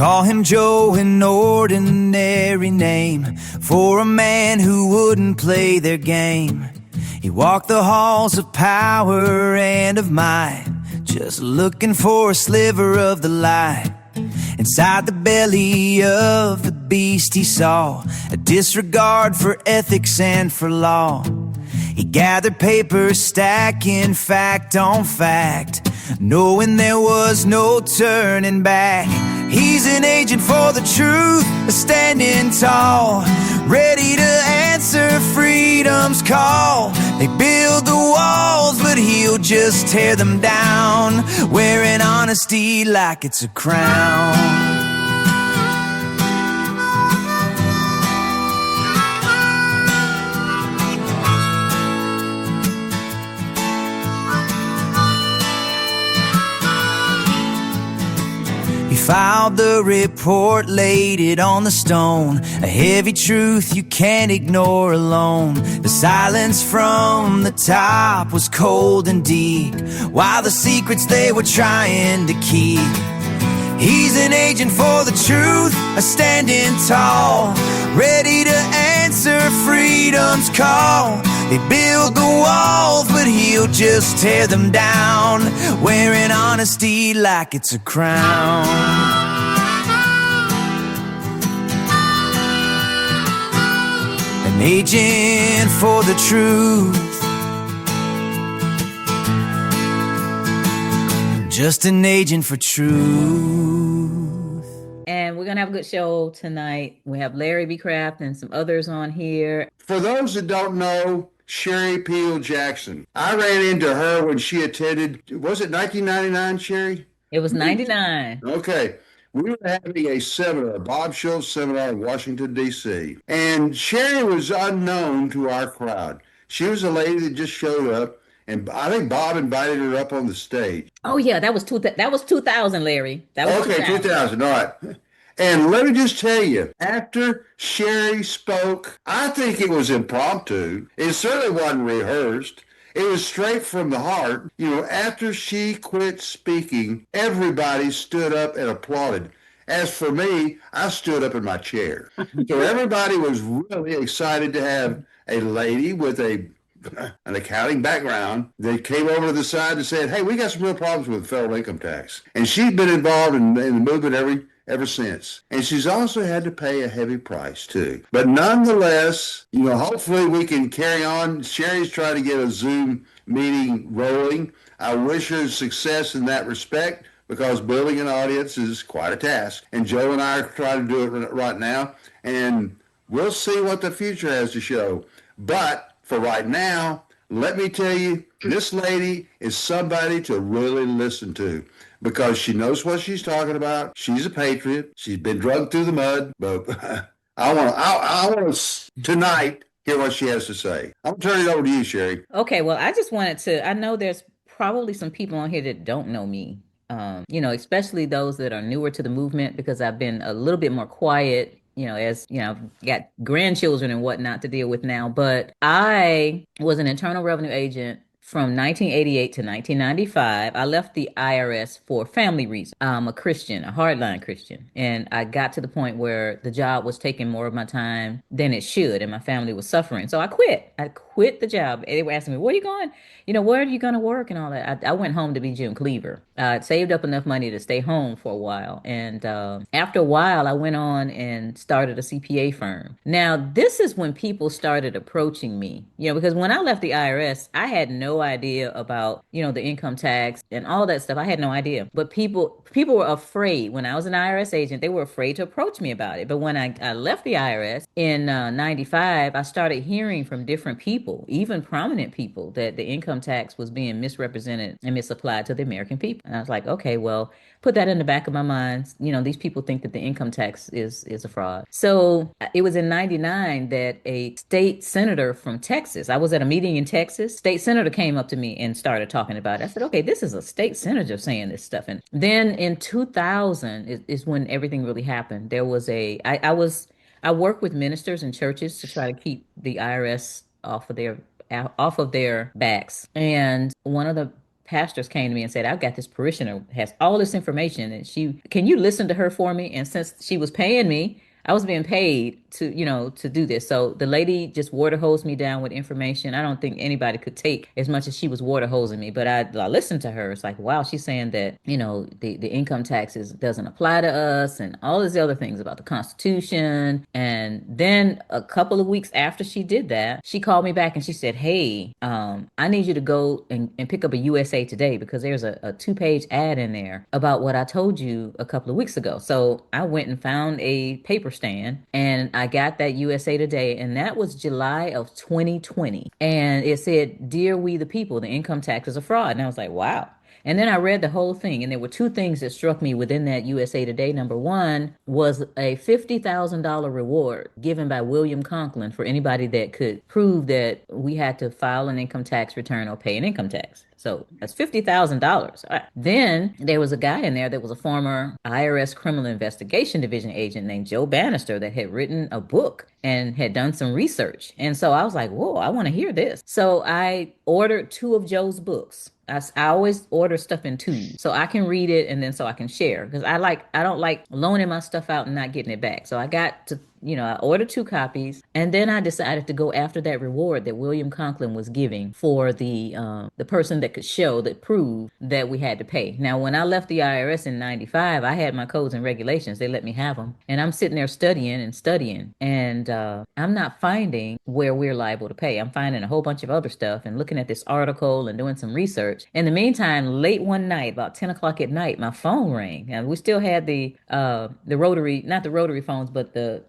Call him Joe, an ordinary name for a man who wouldn't play their game. He walked the halls of power and of might, just looking for a sliver of the light. Inside the belly of the beast he saw a disregard for ethics and for law. He gathered papers, stacking fact on fact, knowing there was no turning back. He's an agent for the truth, standing tall, ready to answer freedom's call. They build the walls, but he'll just tear them down, wearing honesty like it's a crown. Filed the report, laid it on the stone, a heavy truth you can't ignore alone. The silence from the top was cold and deep, while the secrets they were trying to keep. He's an agent for the truth, a standing tall, ready to answer freedom's call. They build the walls, but he'll just tear them down, wearing honesty like it's a crown. An agent for the truth, just an agent for truth. And we're going to have a good show tonight. We have Larry B. Kraft and some others on here. For those that don't know, Sherry Peel Jackson, I ran into her when she attended, was it 1999, Sherry? It was 99. Okay. We were having a seminar, a Bob Schultz seminar in Washington, D.C. And Sherry was unknown to our crowd. She was a lady that just showed up, and I think Bob invited her up on the stage. Oh, yeah, that was 2000, Larry. That was okay, 2000, all right. And let me just tell you, after Sherry spoke, I think it was impromptu. It certainly wasn't rehearsed. It was straight from the heart. You know, after she quit speaking, everybody stood up and applauded. As for me, I stood up in my chair. So everybody was really excited to have a lady with an accounting background that came over to the side and said, hey, we got some real problems with federal income tax. And she's been involved in the movement ever since. And she's also had to pay a heavy price too. But nonetheless, you know, hopefully we can carry on. Sherry's trying to get a Zoom meeting rolling. I wish her success in that respect, because building an audience is quite a task. And Joe and I are trying to do it right now. And we'll see what the future has to show. But for right now, let me tell you, this lady is somebody to really listen to, because she knows what she's talking about. She's a patriot. She's been drugged through the mud. But I want to tonight hear what she has to say. I'm going to turn it over to you, Sherry. Okay, well, I just wanted to, I know there's probably some people on here that don't know me, you know, especially those that are newer to the movement, because I've been a little bit more quiet, you know, as, you know, I've got grandchildren and whatnot to deal with now. But I was an Internal Revenue agent from 1988 to 1995. I left the IRS for family reasons. I'm a Christian, a hardline Christian. And I got to the point where the job was taking more of my time than it should, and my family was suffering. So I quit. I quit the job. And they were asking me, where are you going? You know, where are you going to work and all that? I went home to be Jim Cleaver. I saved up enough money to stay home for a while. And after a while, I went on and started a CPA firm. Now, this is when people started approaching me, you know, because when I left the IRS, I had no idea about, you know, the income tax and all that stuff. I had no idea. But people were afraid. When I was an IRS agent, they were afraid to approach me about it. But when I left the IRS in 95, I started hearing from different people, even prominent people, that the income tax was being misrepresented and misapplied to the American people. And I was like, okay, well, put that in the back of my mind. You know, these people think that the income tax is a fraud. So it was in 99 that a state senator from Texas, I was at a meeting in Texas, state senator came up to me and started talking about it. I said, okay, this is a state senator saying this stuff. And then in 2000 is when everything really happened. There was I worked with ministers and churches to try to keep the IRS off of their backs. And one of the pastors came to me and said, I've got this parishioner has all this information and can you listen to her for me? And since she was paying me, I was being paid to, to do this. So the lady just water hosed me down with information. I don't think anybody could take as much as she was water hosing me, but I listened to her. It's like, wow, she's saying that, the income taxes doesn't apply to us and all these other things about the Constitution. And then a couple of weeks after she did that, she called me back and she said, hey, I need you to go and pick up a USA Today because there's a 2-page ad in there about what I told you a couple of weeks ago. So I went and found a paper stand and I got that USA Today, and that was July of 2020. And it said, Dear We the People, the income tax is a fraud. And I was like, wow. And then I read the whole thing, and there were two things that struck me within that USA Today. Number one was a $50,000 reward given by William Conklin for anybody that could prove that we had to file an income tax return or pay an income tax. So that's $50,000. Right. Then there was a guy in there that was a former IRS Criminal Investigation Division agent named Joe Bannister that had written a book and had done some research. And so I was like, whoa, I want to hear this. So I ordered 2 of Joe's books. I always order stuff in twos so I can read it and then so I can share, because I don't like loaning my stuff out and not getting it back. So I got to, I ordered 2 copies, and then I decided to go after that reward that William Conklin was giving for the person that could show that proved that we had to pay. Now, when I left the IRS in '95, I had my codes and regulations. They let me have them, and I'm sitting there studying, and I'm not finding where we're liable to pay. I'm finding a whole bunch of other stuff and looking at this article and doing some research. In the meantime, late one night, about 10 o'clock at night, my phone rang, and we still had the rotary, not the rotary phones, but the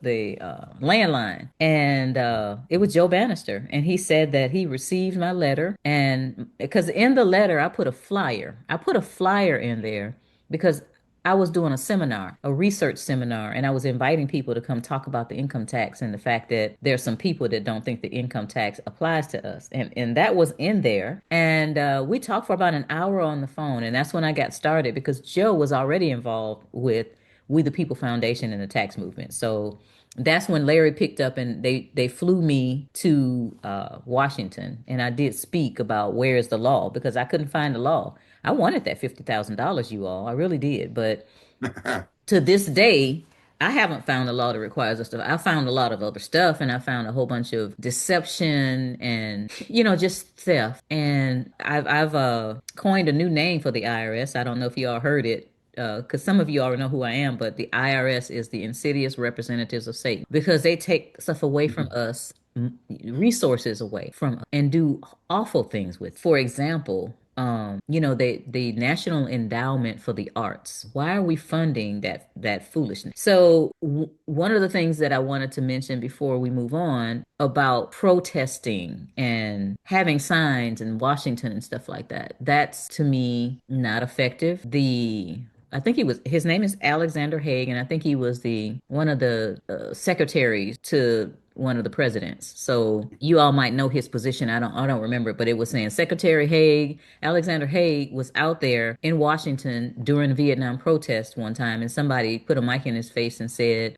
landline, and it was Joe Bannister, and he said that he received my letter, and because in the letter I put a flyer in there because I was doing a research seminar, and I was inviting people to come talk about the income tax and the fact that there's some people that don't think the income tax applies to us. And that was in there. And we talked for about an hour on the phone. And that's when I got started, because Joe was already involved with We the People Foundation and the tax movement. So that's when Larry picked up, and they flew me to Washington, and I did speak about where is the law, because I couldn't find the law. I wanted that $50,000, you all. I really did. But to this day, I haven't found a law that requires us to. I found a lot of other stuff, and I found a whole bunch of deception and, just theft. And I've coined a new name for the IRS. I don't know if you all heard it, because some of you already know who I am, but the IRS is the insidious representatives of Satan, because they take stuff away from us, resources away from us, and do awful things with. For example, the National Endowment for the Arts. Why are we funding that foolishness? So one of the things that I wanted to mention before we move on about protesting and having signs in Washington and stuff like that, that's to me not effective. I think his name is Alexander Haig, and I think he was one of the secretaries to one of the presidents. So you all might know his position. I don't remember, but it was saying Secretary Haig, Alexander Haig was out there in Washington during the Vietnam protest one time, and somebody put a mic in his face and said,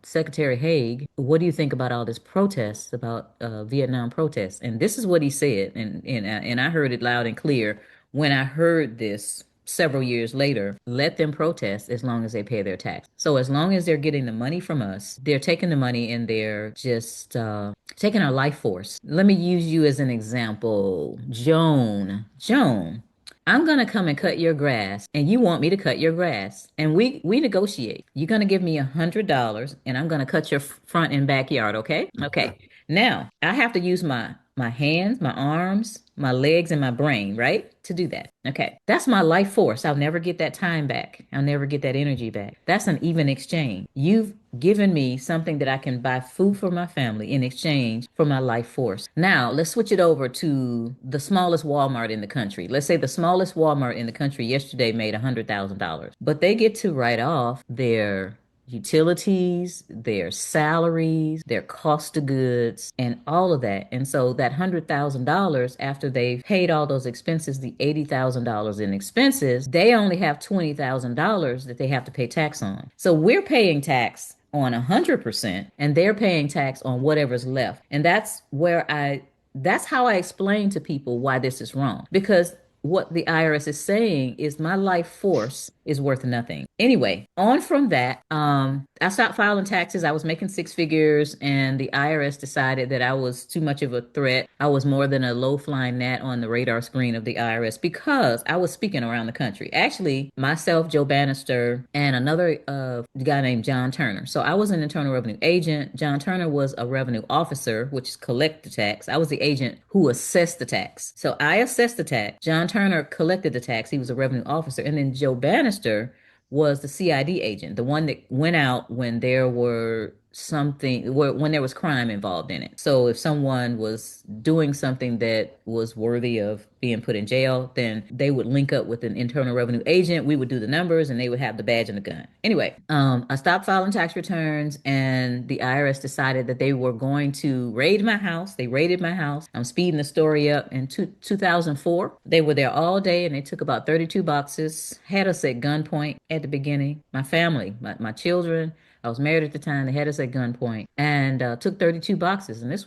Secretary Haig, what do you think about all this protests about Vietnam protests? And this is what he said, and I heard it loud and clear when I heard this several years later. Let them protest as long as they pay their tax. So as long as they're getting the money from us, they're taking the money and they're just taking our life force. Let me use you as an example. Joan, I'm going to come and cut your grass, and you want me to cut your grass, and we negotiate. You're going to give me $100, and I'm going to cut your front and backyard. Okay. Now I have to use my hands, my arms, my legs, and my brain, right, to do that. Okay. That's my life force. I'll never get that time back. I'll never get that energy back. That's an even exchange. You've given me something that I can buy food for my family in exchange for my life force. Now, let's switch it over to the smallest Walmart in the country. Let's say the smallest Walmart in the country yesterday made $100,000, but they get to write off their utilities, their salaries, their cost of goods, and all of that. And so that $100,000, after they've paid all those expenses, the $80,000 in expenses, they only have $20,000 that they have to pay tax on. So we're paying tax on 100%, and they're paying tax on whatever's left. And that's how I explain to people why this is wrong. Because what the IRS is saying is my life force is worth nothing. Anyway, on from that, I stopped filing taxes. I was making six figures, and the IRS decided that I was too much of a threat. I was more than a low-flying gnat on the radar screen of the IRS because I was speaking around the country. Actually, myself, Joe Bannister, and another guy named John Turner. So I was an Internal Revenue agent. John Turner was a revenue officer, which is collect the tax. I was the agent who assessed the tax. So I assessed the tax. John Turner collected the tax. He was a revenue officer. And then Joe Bannister was the CID agent, the one that went out when there were when there was crime involved in it. So if someone was doing something that was worthy of being put in jail, then they would link up with an Internal Revenue agent. We would do the numbers and they would have the badge and the gun. Anyway, I stopped filing tax returns, and the IRS decided that they were going to raid my house. They raided my house. I'm speeding the story up. In 2004, they were there all day and they took about 32 boxes, had us at gunpoint at the beginning. My family, my children, I was married at the time. They had us at gunpoint and took 32 boxes. And this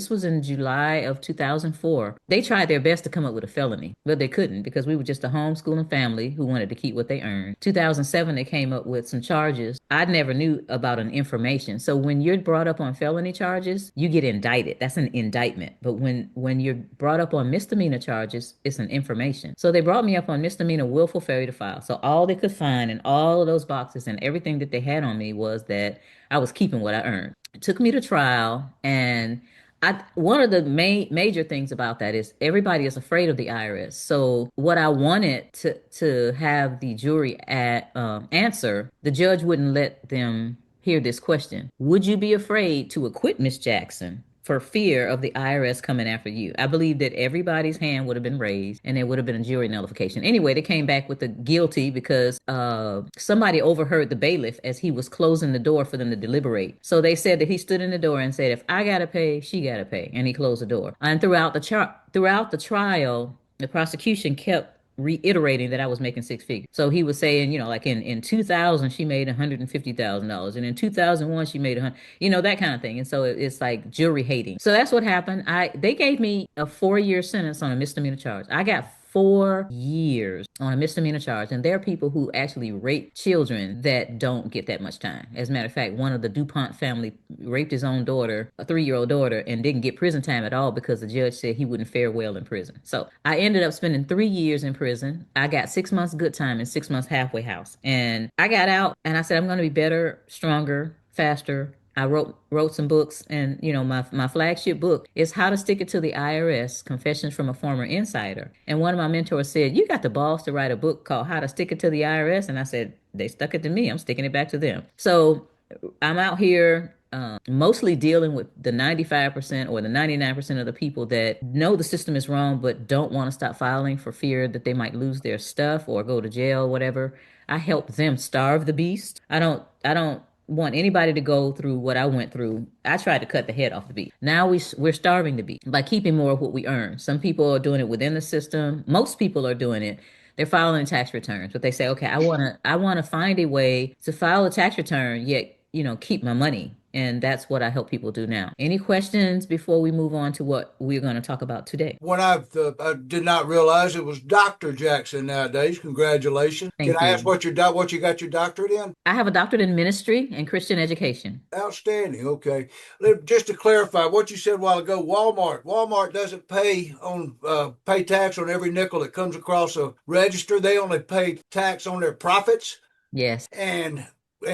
was in July of 2004. They tried their best to come up with a felony, but they couldn't because we were just a homeschooling family who wanted to keep what they earned. 2007, they came up with some charges. I never knew about an information. So when you're brought up on felony charges, you get indicted. That's an indictment. But when you're brought up on misdemeanor charges, it's an information. So they brought me up on misdemeanor willful failure to file. So all they could find in all of those boxes and everything that they had on me was that I was keeping what I earned. It took me to trial, and one of the major things about that is everybody is afraid of the IRS. So what I wanted to have the jury answer, the judge wouldn't let them hear this question. Would you be afraid to acquit Miss Jackson for fear of the IRS coming after you? I believe that everybody's hand would have been raised and there would have been a jury nullification. Anyway, they came back with the guilty because somebody overheard the bailiff as he was closing the door for them to deliberate. So they said that he stood in the door and said, if I gotta pay, she gotta pay. And he closed the door. And throughout the trial, the prosecution kept reiterating that I was making six figures. So he was saying, like in 2000, she made $150,000. And in 2001, she made that kind of thing. And so it's like jury hating. So that's what happened. They gave me a 4-year sentence on a misdemeanor charge. I got 4 years on a misdemeanor charge. And there are people who actually rape children that don't get that much time. As a matter of fact, one of the DuPont family raped his own daughter, a 3-year-old daughter, and didn't get prison time at all because the judge said he wouldn't fare well in prison. So I ended up spending 3 years in prison. I got 6 months good time and 6 months halfway house. And I got out and I said, I'm going to be better, stronger, faster. I wrote some books, and my flagship book is How to Stick It to the IRS: Confessions from a Former Insider. And one of my mentors said, you got the balls to write a book called How to Stick It to the IRS. And I said, they stuck it to me, I'm sticking it back to them. So I'm out here mostly dealing with the 95% or the 99% of the people that know the system is wrong but don't want to stop filing for fear that they might lose their stuff or go to jail, whatever. I help them starve the beast. I don't want anybody to go through what I went through. I tried to cut the head off the beast. Now we're starving the beast by keeping more of what we earn. Some people are doing it within the system. Most people are doing it. They're filing tax returns, but they say, okay, I want to find a way to file a tax return, yet, keep my money. And that's what I help people do now. Any questions before we move on to what we're going to talk about today? When I did not realize it was Dr. Jackson nowadays. Congratulations. Thank Can I you. ask what you got your doctorate in? I have a doctorate in ministry and Christian education. Outstanding. Okay. Just to clarify what you said a while ago, Walmart doesn't pay tax on every nickel that comes across a register. They only pay tax on their profits. Yes. And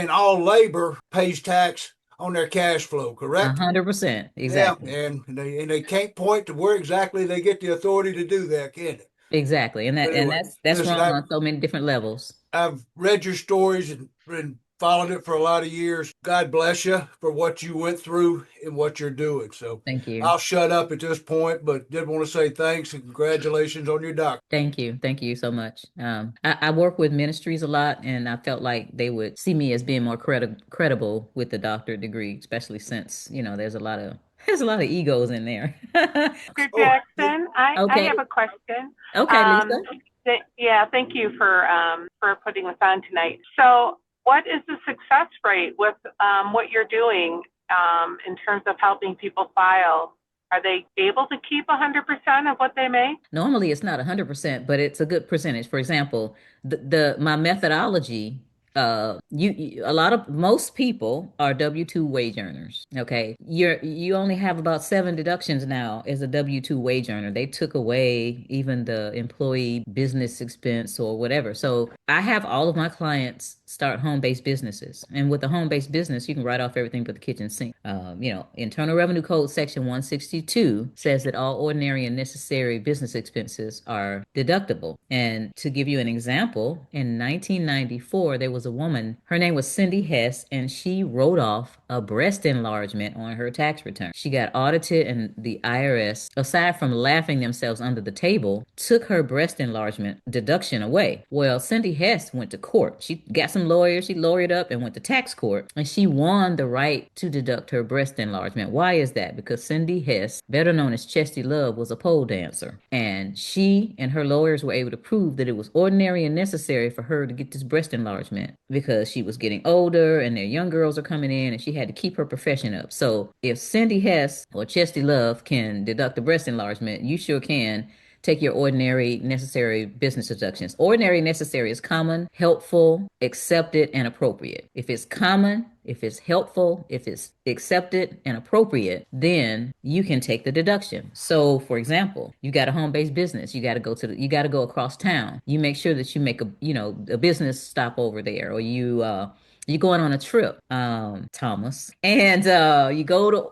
all labor pays tax on their cash flow, correct? 100%. Exactly. Yeah, and they can't point to where exactly they get the authority to do that, can they? Exactly. And Anyway, that's listen, wrong on so many different levels. I've read your stories and followed it for a lot of years. God bless you for what you went through and what you're doing. So Thank you. I'll shut up at this point, but did want to say thanks and congratulations on your doctorate. Thank you. Thank you so much. I work with ministries a lot, and I felt like they would see me as being more credible with the doctorate degree, especially since, there's a lot of egos in there. Dr. Jackson, I have a question. Okay, Lisa. Yeah, thank you for putting this on tonight. So what is the success rate with what you're doing in terms of helping people file Are they able to keep 100% of what they make? Normally, it's not 100%, but it's a good percentage. For example, my methodology, a lot of most people are W-2 wage earners. Okay, you only have about 7 deductions now as a W-2 wage earner. They took away even the employee business expense or whatever. So I have all of my clients start home-based businesses, and with a home-based business, you can write off everything but the kitchen sink. Internal Revenue Code Section 162 says that all ordinary and necessary business expenses are deductible. And to give you an example, in 1994, there was a woman, her name was Cindy Hess, and she wrote off a breast enlargement on her tax return. She got audited, and the IRS, aside from laughing themselves under the table, took her breast enlargement deduction away. Well, Cindy Hess went to court. She got some lawyers, she lawyered up and went to tax court, and she won the right to deduct her breast enlargement. Why is that? Because Cindy Hess, better known as Chesty Love, was a pole dancer, and she and her lawyers were able to prove that it was ordinary and necessary for her to get this breast enlargement because she was getting older and their young girls are coming in, and she had to keep her profession up. So if Cindy Hess or Chesty Love can deduct the breast enlargement, you sure can take your ordinary necessary business deductions. Ordinary necessary is common, helpful, accepted, and appropriate. If it's common, if it's helpful, if it's accepted and appropriate, then you can take the deduction. So for example, you got a home-based business, you got to go across town. You make sure that you make a business stop over there, or you're going on a trip, Thomas, and you go to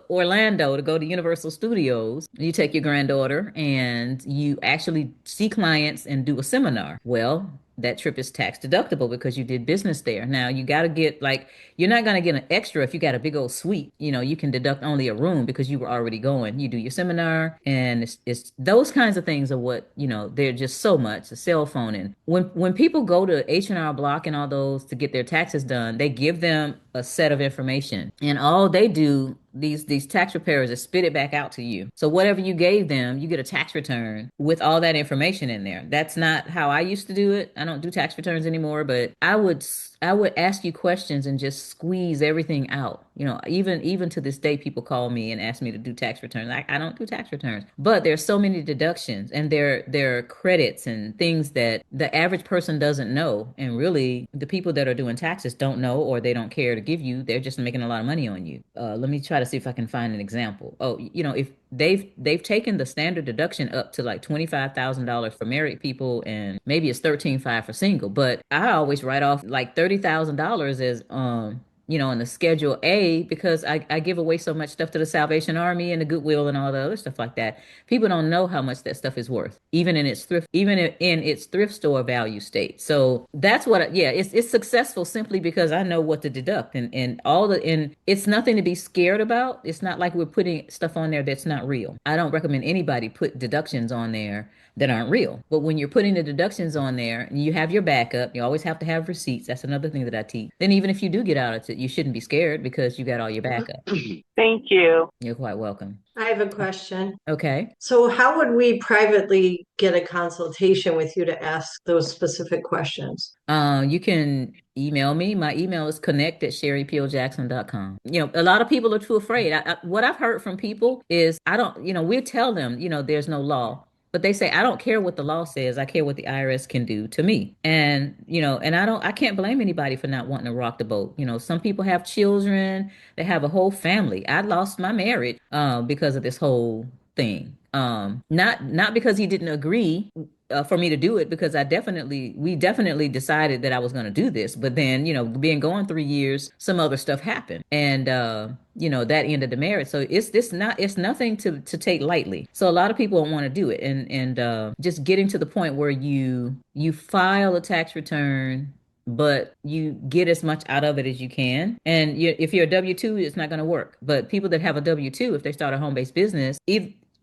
Orlando to go to Universal Studios. You take your granddaughter and you actually see clients and do a seminar. Well, that trip is tax deductible because you did business there. Now you got to get, like, you're not going to get an extra if you got a big old suite. You can deduct only a room because you were already going. You do your seminar, and it's those kinds of things are what, they're just so much. The cell phone. And when people go to H&R Block and all those to get their taxes done, they give them a set of information, and all they do, these tax preparers, is spit it back out to you. So whatever you gave them, you get a tax return with all that information in there. That's not how I used to do it. I don't do tax returns anymore, but I would ask you questions and just squeeze everything out. Even to this day, people call me and ask me to do tax returns. I don't do tax returns, but there's so many deductions, and there are credits and things that the average person doesn't know, and really the people that are doing taxes don't know, or they don't care to give you. They're just making a lot of money on you. Let me try to see if I can find an example. Oh, if they've taken the standard deduction up to like $25,000 for married people, and maybe it's $13,500 for single, but I always write off like $30,000 as on the Schedule A, because I give away so much stuff to the Salvation Army and the Goodwill and all the other stuff like that. People don't know how much that stuff is worth, even in its thrift store value state. So that's it's successful simply because I know what to deduct, and it's nothing to be scared about. It's not like we're putting stuff on there that's not real. I don't recommend anybody put deductions on there that aren't real. But when you're putting the deductions on there, you have your backup. You always have to have receipts. That's another thing that I teach. Then even if you do get audited, you shouldn't be scared because you got all your backup. Thank you. You're quite welcome. I have a question. Okay. So how would we privately get a consultation with you to ask those specific questions? You can email me. My email is connect@sherrypjackson.com. A lot of people are too afraid. What I've heard from people is we tell them, there's no law. But they say, I don't care what the law says. I care what the IRS can do to me. And, and I can't blame anybody for not wanting to rock the boat. Some people have children, they have a whole family. I lost my marriage because of this whole thing. Not because he didn't agree for me to do it, because we definitely decided that I was going to do this. But then, being gone 3 years, some other stuff happened, and that ended the marriage. So it's nothing to take lightly. So a lot of people don't want to do it, and just getting to the point where you file a tax return, but you get as much out of it as you can. And if you're a W-2, it's not going to work. But people that have a W-2, if they start a home-based business,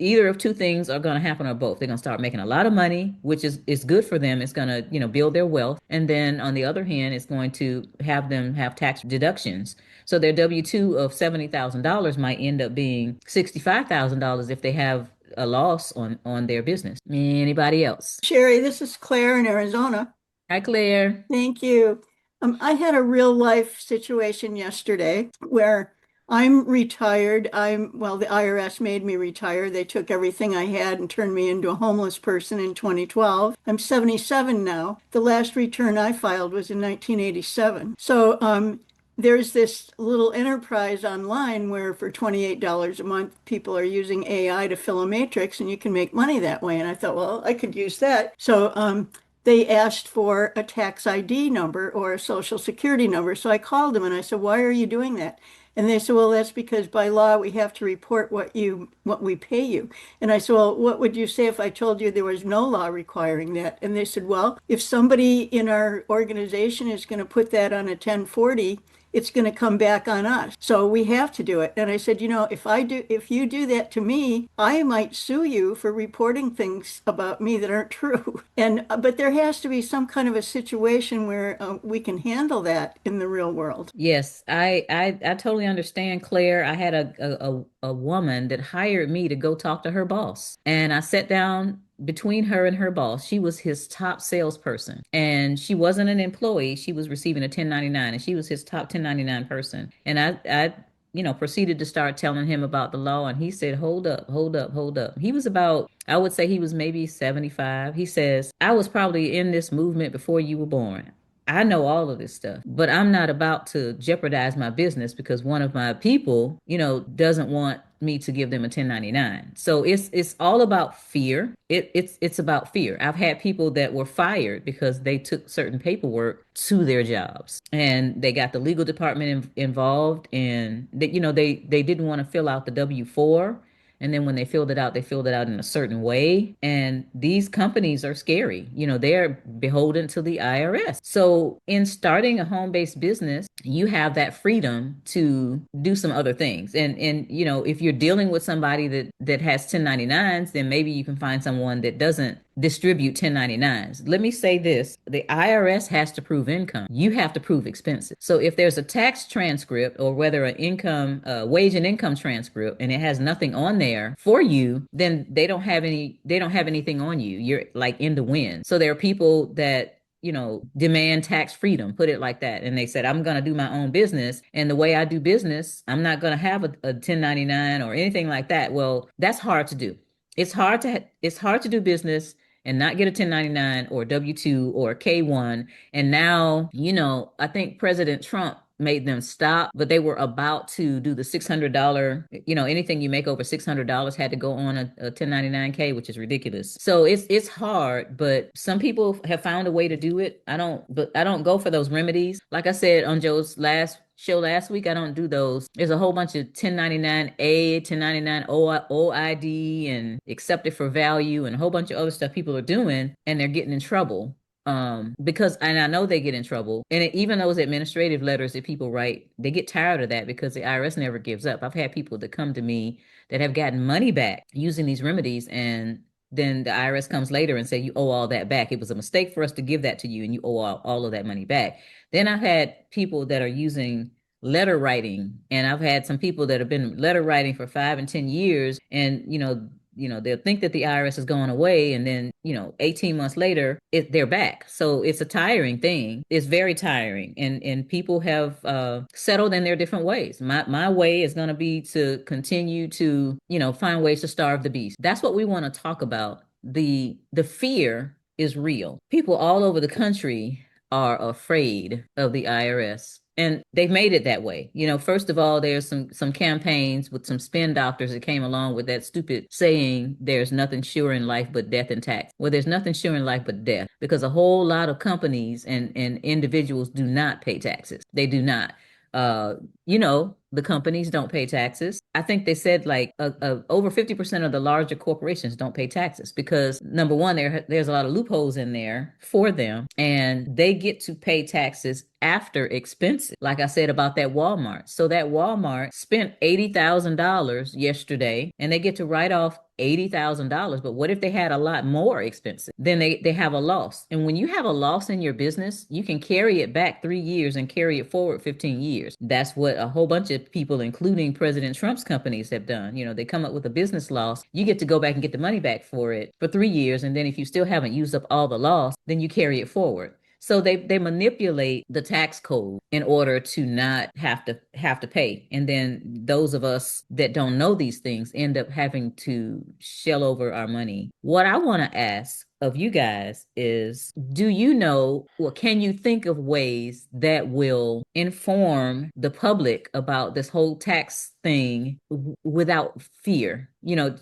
either of two things are going to happen, or both. They're going to start making a lot of money, which is good for them. It's going to, build their wealth. And then on the other hand, it's going to have them have tax deductions. So their W-2 of $70,000 might end up being $65,000 if they have a loss on their business. Anybody else? Sherry, this is Claire in Arizona. Hi, Claire. Thank you. I had a real life situation yesterday where I'm retired. Well, the IRS made me retire. They took everything I had and turned me into a homeless person in 2012. I'm 77 now. The last return I filed was in 1987. So, there's this little enterprise online where for $28 a month, people are using AI to fill a matrix and you can make money that way. And I thought, well, I could use that. So, they asked for a tax ID number or a social security number. So I called them and I said, why are you doing that? And they said, well, that's because by law we have to report what we pay you. And I said, well, what would you say if I told you there was no law requiring that? And they said, well, if somebody in our organization is going to put that on a 1040, it's going to come back on us. So we have to do it. And I said, if you do that to me, I might sue you for reporting things about me that aren't true. But there has to be some kind of a situation where we can handle that in the real world. Yes, I totally understand, Claire. I had a woman that hired me to go talk to her boss, and I sat down between her and her boss. She was his top salesperson, and she wasn't an employee. She was receiving a 1099, and she was his top 1099 person. And I proceeded to start telling him about the law, and he said, "Hold up, hold up, hold up." He was about, I would say he was maybe 75. He says, "I was probably in this movement before you were born. I know all of this stuff, but I'm not about to jeopardize my business because one of my people, doesn't want me to give them a 1099." So it's all about fear. It's about fear. I've had people that were fired because they took certain paperwork to their jobs and they got the legal department involved, and they didn't want to fill out the W-4. And then when they filled it out, they filled it out in a certain way. And these companies are scary. They're beholden to the IRS. So in starting a home-based business, you have that freedom to do some other things. And if you're dealing with somebody that has 1099s, then maybe you can find someone that doesn't distribute 1099s. Let me say this: the IRS has to prove income. You have to prove expenses. So if there's a tax transcript or whether an income, wage and income transcript, and it has nothing on there for you, then they don't have anything on you. You're like in the wind. So there are people that demand tax freedom, put it like that. And they said, I'm going to do my own business. And the way I do business, I'm not going to have a 1099 or anything like that. Well, that's hard to do. It's hard to do business and not get a 1099 or W-2 or a K-1. And now, I think President Trump made them stop, but they were about to do the $600, anything you make over $600 had to go on a 1099K, which is ridiculous. So it's hard, but some people have found a way to do it. I don't go for those remedies. Like I said on Joe's last show last week, I don't do those. There's a whole bunch of 1099A, 1099 OID, and accepted for value, and a whole bunch of other stuff people are doing, and they're getting in trouble. And I know they get in trouble. And even those administrative letters that people write, they get tired of that because the IRS never gives up. I've had people that come to me that have gotten money back using these remedies, and then the IRS comes later and say, you owe all that back. It was a mistake for us to give that to you, and you owe all of that money back. Then I've had people that are using letter writing, and I've had some people that have been letter writing for 5 and 10 years, and they'll think that the IRS is going away, and then 18 months later they're back. So it's a tiring thing. It's very tiring, and people have settled in their different ways. My way is going to be to continue to find ways to starve the beast. That's what we want to talk about. The fear is real. People all over the country are afraid of the IRS. And they've made it that way. First of all, there's some campaigns with some spin doctors that came along with that stupid saying, there's nothing sure in life but death and tax. Well, there's nothing sure in life but death, because a whole lot of companies and individuals do not pay taxes. They do not. The companies don't pay taxes. I think they said like over 50% of the larger corporations don't pay taxes because, number one, there's a lot of loopholes in there for them, and they get to pay taxes after expenses. Like I said about that Walmart. So that Walmart spent $80,000 yesterday, and they get to write off $80,000. But what if they had a lot more expenses? Then they have a loss. And when you have a loss in your business, you can carry it back 3 years and carry it forward 15 years. That's what a whole bunch of people, including President Trump's companies, have done. They come up with a business loss. You get to go back and get the money back for it for 3 years. And then if you still haven't used up all the loss, then you carry it forward. So they manipulate the tax code in order to not have to pay. And then those of us that don't know these things end up having to shell over our money. What I want to ask of you guys is, do you know, or can you think of ways that will inform the public about this whole tax thing without fear,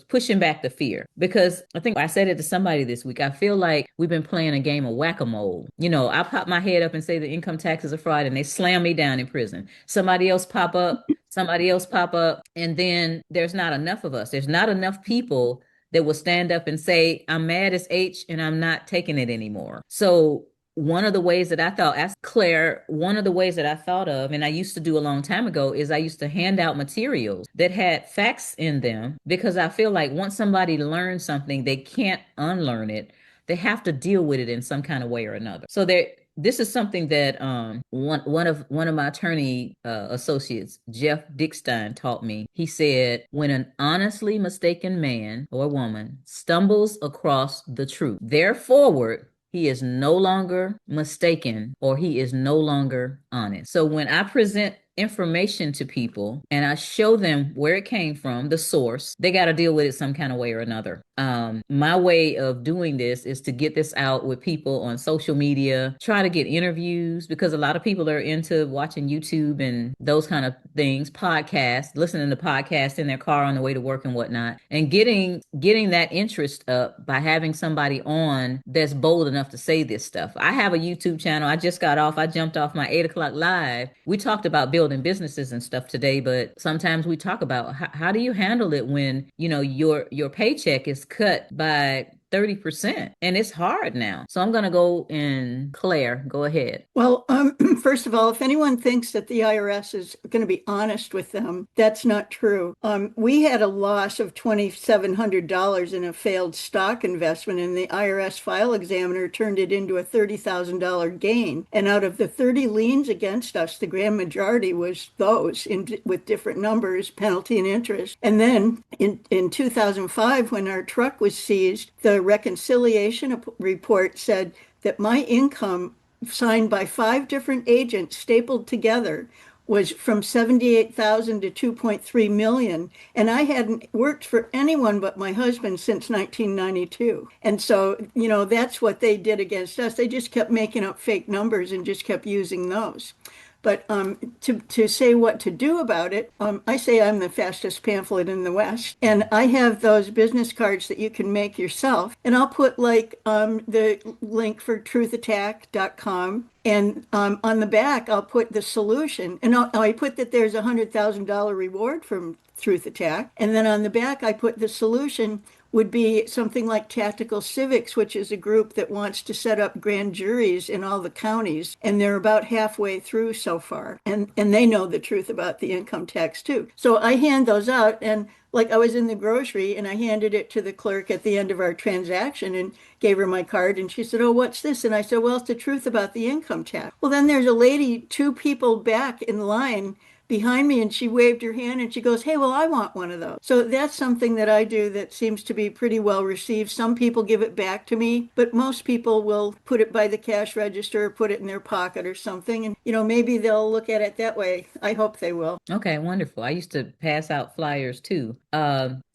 pushing back the fear? Because I think I said it to somebody this week. I feel like we've been playing a game of whack-a-mole. I pop my head up and say the income tax is a fraud, and they slam me down in prison. Somebody else pop up, and then there's not enough of us. There's not enough people that will stand up and say, I'm mad as H and I'm not taking it anymore. So one of the ways that I thought, ask Claire, one of the ways that I thought of, and I used to do a long time ago, is I used to hand out materials that had facts in them, because I feel like once somebody learns something, they can't unlearn it. They have to deal with it in some kind of way or another. So this is something that one of my attorney associates, Jeff Dickstein, taught me. He said, when an honestly mistaken man or woman stumbles across the truth, therefore he is no longer mistaken, or he is no longer honest. So when I present information to people and I show them where it came from, the source, they got to deal with it some kind of way or another. My way of doing this is to get this out with people on social media, try to get interviews, because a lot of people are into watching YouTube and those kind of things, podcasts, listening to podcasts in their car on the way to work and whatnot, and getting that interest up by having somebody on that's bold enough to say this stuff. I have a YouTube channel. I jumped off my 8 o'clock live. We talked about building businesses and stuff today, but sometimes we talk about how do you handle it when, your paycheck is cut by 30%, and it's hard now. So I'm going to go in. Claire, go ahead. Well, first of all, if anyone thinks that the IRS is going to be honest with them, that's not true. We had a loss of $2,700 in a failed stock investment, and the IRS file examiner turned it into a $30,000 gain. And out of the 30 liens against us, the grand majority was those with different numbers, penalty and interest. And then in 2005, when our truck was seized, the reconciliation report said that my income, signed by 5 different agents stapled together, was from 78,000 to 2.3 million. And I hadn't worked for anyone but my husband since 1992. And so, that's what they did against us. They just kept making up fake numbers and just kept using those. But to say what to do about it, I say I'm the fastest pamphlet in the West. And I have those business cards that you can make yourself. And I'll put the link for truthattack.com. And on the back, I'll put the solution. And I put that there's a $100,000 reward from Truth Attack. And then on the back, I put the solution would be something like Tactical Civics, which is a group that wants to set up grand juries in all the counties. And they're about halfway through so far. And they know the truth about the income tax, too. So I hand those out. And I was in the grocery and I handed it to the clerk at the end of our transaction and gave her my card. And she said, "Oh, what's this?" And I said, "Well, it's the truth about the income tax." Well, then there's a lady 2 people back in line behind me, and she waved her hand and she goes, "Hey, well, I want one of those." So that's something that I do that seems to be pretty well received. Some people give it back to me, but most people will put it by the cash register or put it in their pocket or something. And, maybe they'll look at it that way. I hope they will. Okay, wonderful. I used to pass out flyers too.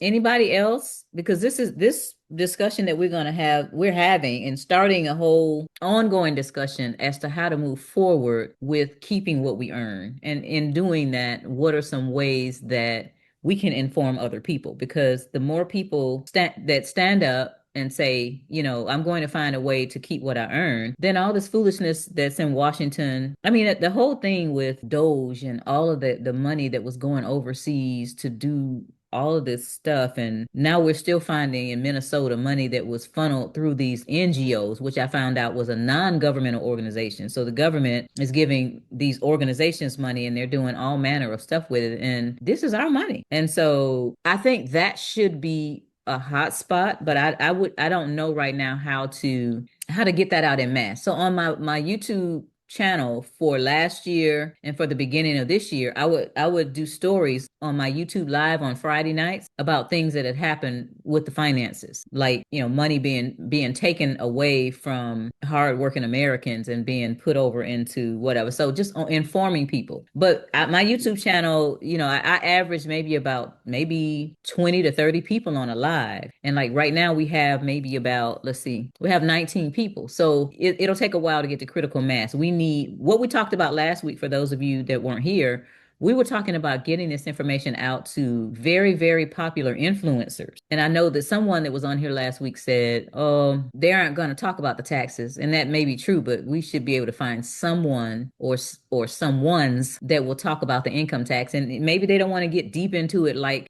Anybody else? Because this discussion that we're having and starting a whole ongoing discussion as to how to move forward with keeping what we earn. And in doing that, what are some ways that we can inform other people? Because the more people that stand up and say, I'm going to find a way to keep what I earn, then all this foolishness that's in Washington, the whole thing with Doge and all of the money that was going overseas to do all of this stuff. And now we're still finding in Minnesota money that was funneled through these NGOs, which I found out was a non-governmental organization. So the government is giving these organizations money and they're doing all manner of stuff with it. And this is our money. And so I think that should be a hot spot, but I don't know right now how to get that out in mass. So on my YouTube channel for last year and for the beginning of this year, I would do stories on my YouTube live on Friday nights about things that had happened with the finances, like, money being taken away from hardworking Americans and being put over into whatever. So just informing people. But my YouTube channel, I average maybe 20 to 30 people on a live. And like right now we have maybe about, let's see, we have 19 people. So it'll take a while to get to critical mass. We need what we talked about last week. For those of you that weren't here, we were talking about getting this information out to very, very popular influencers. And I know that someone that was on here last week said, oh, they aren't going to talk about the taxes. And that may be true, but we should be able to find someone or someones that will talk about the income tax. And maybe they don't want to get deep into it, like,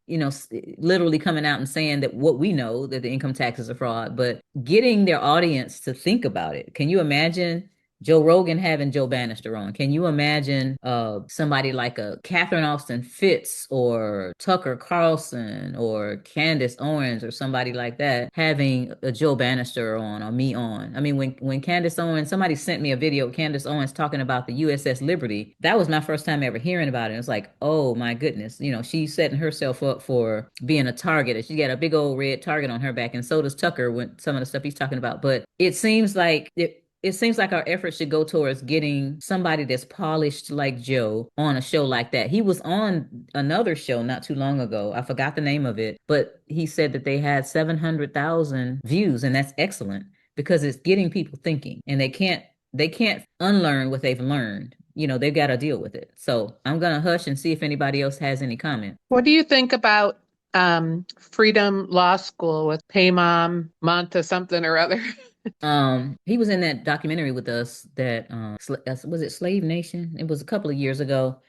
literally coming out and saying that what we know, that the income tax is a fraud, but getting their audience to think about it. Can you imagine Joe Rogan having Joe Bannister on? Can you imagine somebody like a Catherine Austin Fitz or Tucker Carlson or Candace Owens or somebody like that having a Joe Bannister on or me on? I mean, when Candace Owens, somebody sent me a video of Candace Owens talking about the USS Liberty. That was my first time ever hearing about it. It's like, oh my goodness, she's setting herself up for being a target. She got a big old red target on her back, and so does Tucker with some of the stuff he's talking about. But it seems like our efforts should go towards getting somebody that's polished like Joe on a show like that. He was on another show not too long ago. I forgot the name of it, but he said that they had 700,000 views, and that's excellent because it's getting people thinking, and they can't unlearn what they've learned. They've got to deal with it. So I'm going to hush and see if anybody else has any comment. What do you think about Freedom Law School with Paymon Monta something or other? He was in that documentary with us that was it Slave Nation? It was a couple of years ago.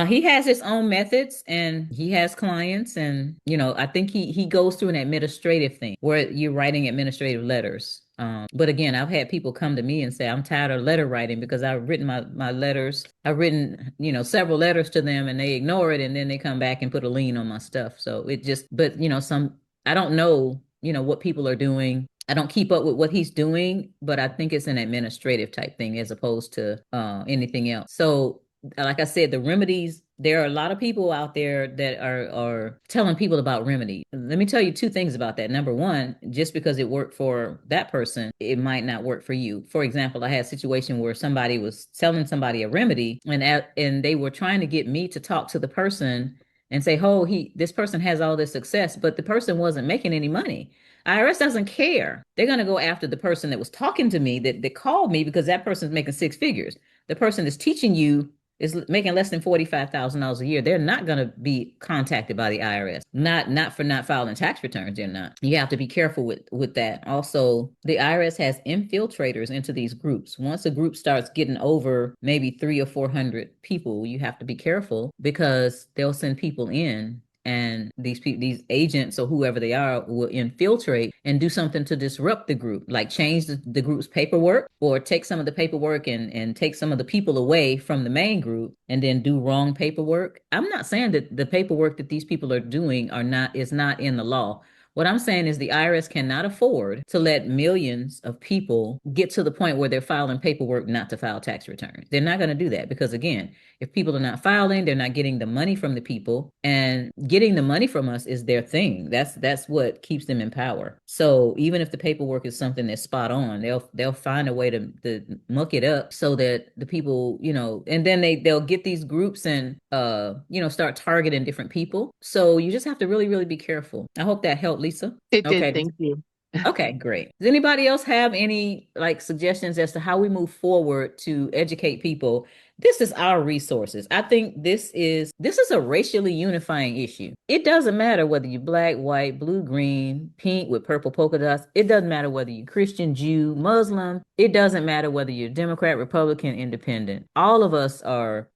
He has his own methods and he has clients, and I think he goes through an administrative thing where you're writing administrative letters. But again, I've had people come to me and say, I'm tired of letter writing because I've written my letters. I've written, several letters to them and they ignore it, and then they come back and put a lien on my stuff. So I don't know, what people are doing. I don't keep up with what he's doing, but I think it's an administrative type thing as opposed to anything else. So like I said, the remedies, there are a lot of people out there that are telling people about remedy. Let me tell you two things about that. Number one, just because it worked for that person, it might not work for you. For example, I had a situation where somebody was telling somebody a remedy, and they were trying to get me to talk to the person and say, oh, this person has all this success, but the person wasn't making any money. IRS doesn't care. They're going to go after the person that was talking to me, that called me, because that person's making six figures. The person that's teaching you is making less than $45,000 a year. They're not going to be contacted by the IRS. Not for not filing tax returns. They're not. You have to be careful with that. Also, the IRS has infiltrators into these groups. Once a group starts getting over maybe 300 or 400 people, you have to be careful because they'll send people in, and these agents or whoever they are will infiltrate and do something to disrupt the group, like change the group's paperwork, or take some of the paperwork and take some of the people away from the main group and then do wrong paperwork. I'm not saying that the paperwork that these people are doing is not in the law. What I'm saying is the IRS cannot afford to let millions of people get to the point where they're filing paperwork not to file tax returns. They're not going to do that because, again, if people are not filing, they're not getting the money from the people, and getting the money from us is their thing. That's what keeps them in power. So even if the paperwork is something that's spot on, they'll find a way to muck it up so that the people, and then they'll get these groups and start targeting different people. So you just have to really, really be careful. I hope that helped, Lisa. It did. Okay. Thank you. Okay, great. Does anybody else have any suggestions as to how we move forward to educate people? This is our resources. I think this is a racially unifying issue. It doesn't matter whether you're black, white, blue, green, pink with purple polka dots. It doesn't matter whether you're Christian, Jew, Muslim. It doesn't matter whether you're Democrat, Republican, Independent. All of us are,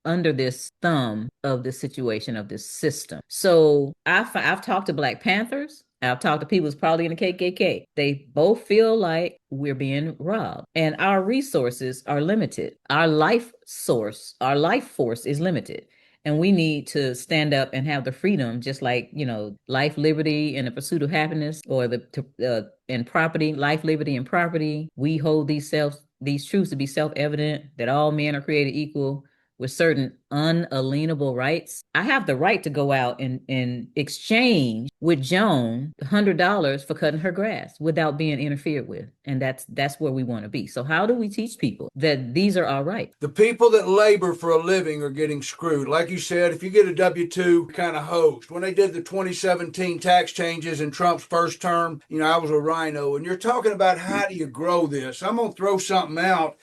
under this thumb of this situation, of this system. So I've talked to Black Panthers. I've talked to people who's probably in the KKK. They both feel like we're being robbed, and our resources are limited. Our life force is limited, and we need to stand up and have the freedom, just like, life, liberty, and the pursuit of happiness, or and property, life, liberty, and property. We hold these these truths to be self-evident, that all men are created equal with certain unalienable rights, I have the right to go out and exchange with Joan $100 for cutting her grass without being interfered with. And that's where we want to be. So how do we teach people that these are our rights? The people that labor for a living are getting screwed. Like you said, if you get a W-2, kind of hosed. When they did the 2017 tax changes in Trump's first term, I was a rhino, and you're talking about how do you grow this? I'm going to throw something out.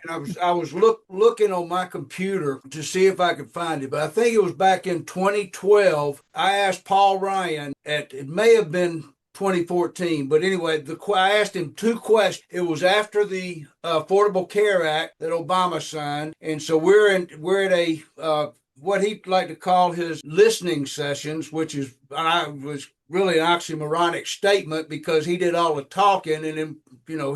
And I was looking on my computer to see if I could find it, but I think it was back in 2012. I asked Paul Ryan it may have been 2014, but anyway, I asked him two questions. It was after the Affordable Care Act that Obama signed, and so we're at a what he'd like to call his listening sessions, which was really an oxymoronic statement because he did all the talking, and then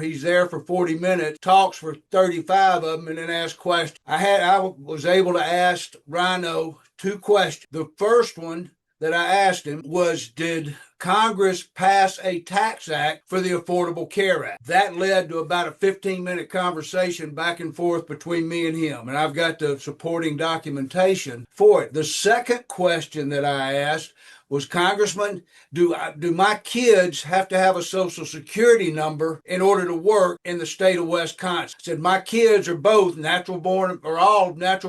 he's there for 40 minutes, talks for 35 of them, and then asks questions. I was able to ask Rhino two questions. The first one that I asked him was, did Congress pass a tax act for the Affordable Care Act? That led to about a 15-minute conversation back and forth between me and him, and I've got the supporting documentation for it. The second question that I asked was, Congressman, do my kids have to have a Social Security number in order to work in the state of Wisconsin? I said, my kids are all natural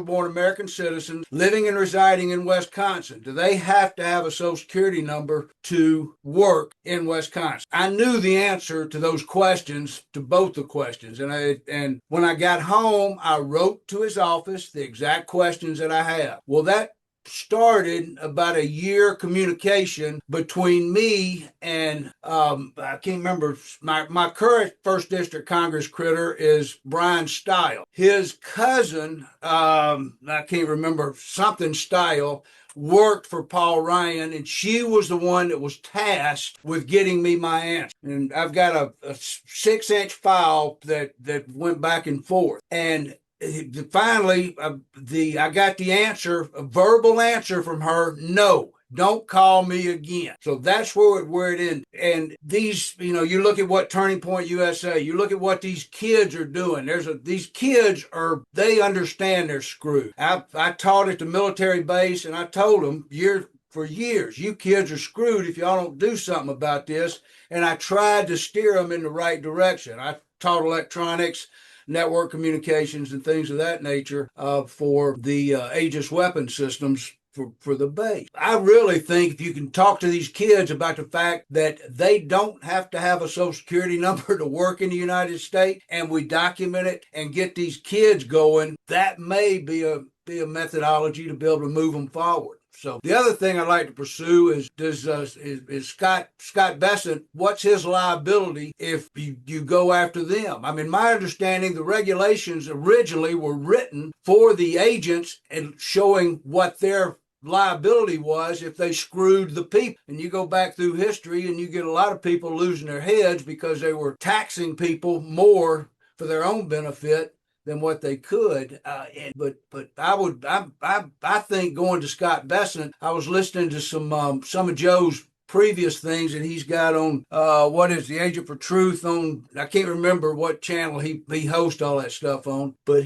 born American citizens living and residing in Wisconsin. Do they have to have a Social Security number to work in Wisconsin? I knew the answer to those questions, to both the questions. And when I got home, I wrote to his office the exact questions that I have. Well, that started about a year communication between me and I can't remember, my current first district Congress critter is Brian Stile. His cousin, I can't remember, something Stile, worked for Paul Ryan, and she was the one that was tasked with getting me my answer. And I've got a 6-inch file that went back and forth. And finally, I got the answer, a verbal answer from her: no, don't call me again. So that's where it ended. And these, you look at what Turning Point USA, you look at what these kids are doing. These kids they understand they're screwed. I taught at the military base, and I told them for years, you kids are screwed if y'all don't do something about this. And I tried to steer them in the right direction. I taught electronics, network communications, and things of that nature for the Aegis weapon systems for the base. I really think if you can talk to these kids about the fact that they don't have to have a Social Security number to work in the United States, and we document it and get these kids going, that may be a methodology to be able to move them forward. So the other thing I'd like to pursue is Scott Bessent, what's his liability if you go after them? I mean, my understanding, the regulations originally were written for the agents and showing what their liability was if they screwed the people. And you go back through history and you get a lot of people losing their heads because they were taxing people more for their own benefit than what they could. But I think going to Scott Bessent, I was listening to some of Joe's previous things that he's got on what is the Agent for Truth on, I can't remember what channel he hosts all that stuff on, but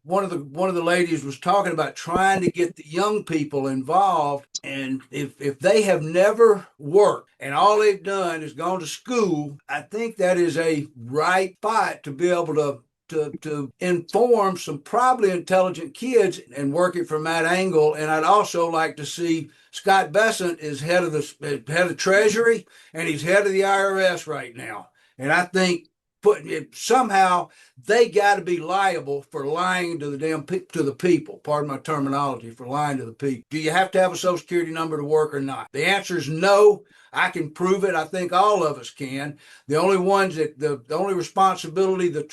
one of the ladies was talking about trying to get the young people involved, and if they have never worked and all they've done is gone to school, I think that is a right spot to be able to inform some probably intelligent kids and work it from that angle. And I'd also like to see Scott Bessent is head of Treasury, and he's head of the IRS right now, and I think somehow they got to be liable for lying to the people. Pardon my terminology, for lying to the people. Do you have to have a Social Security number to work or not? The answer is no. I can prove it. I think all of us can. The only responsibility the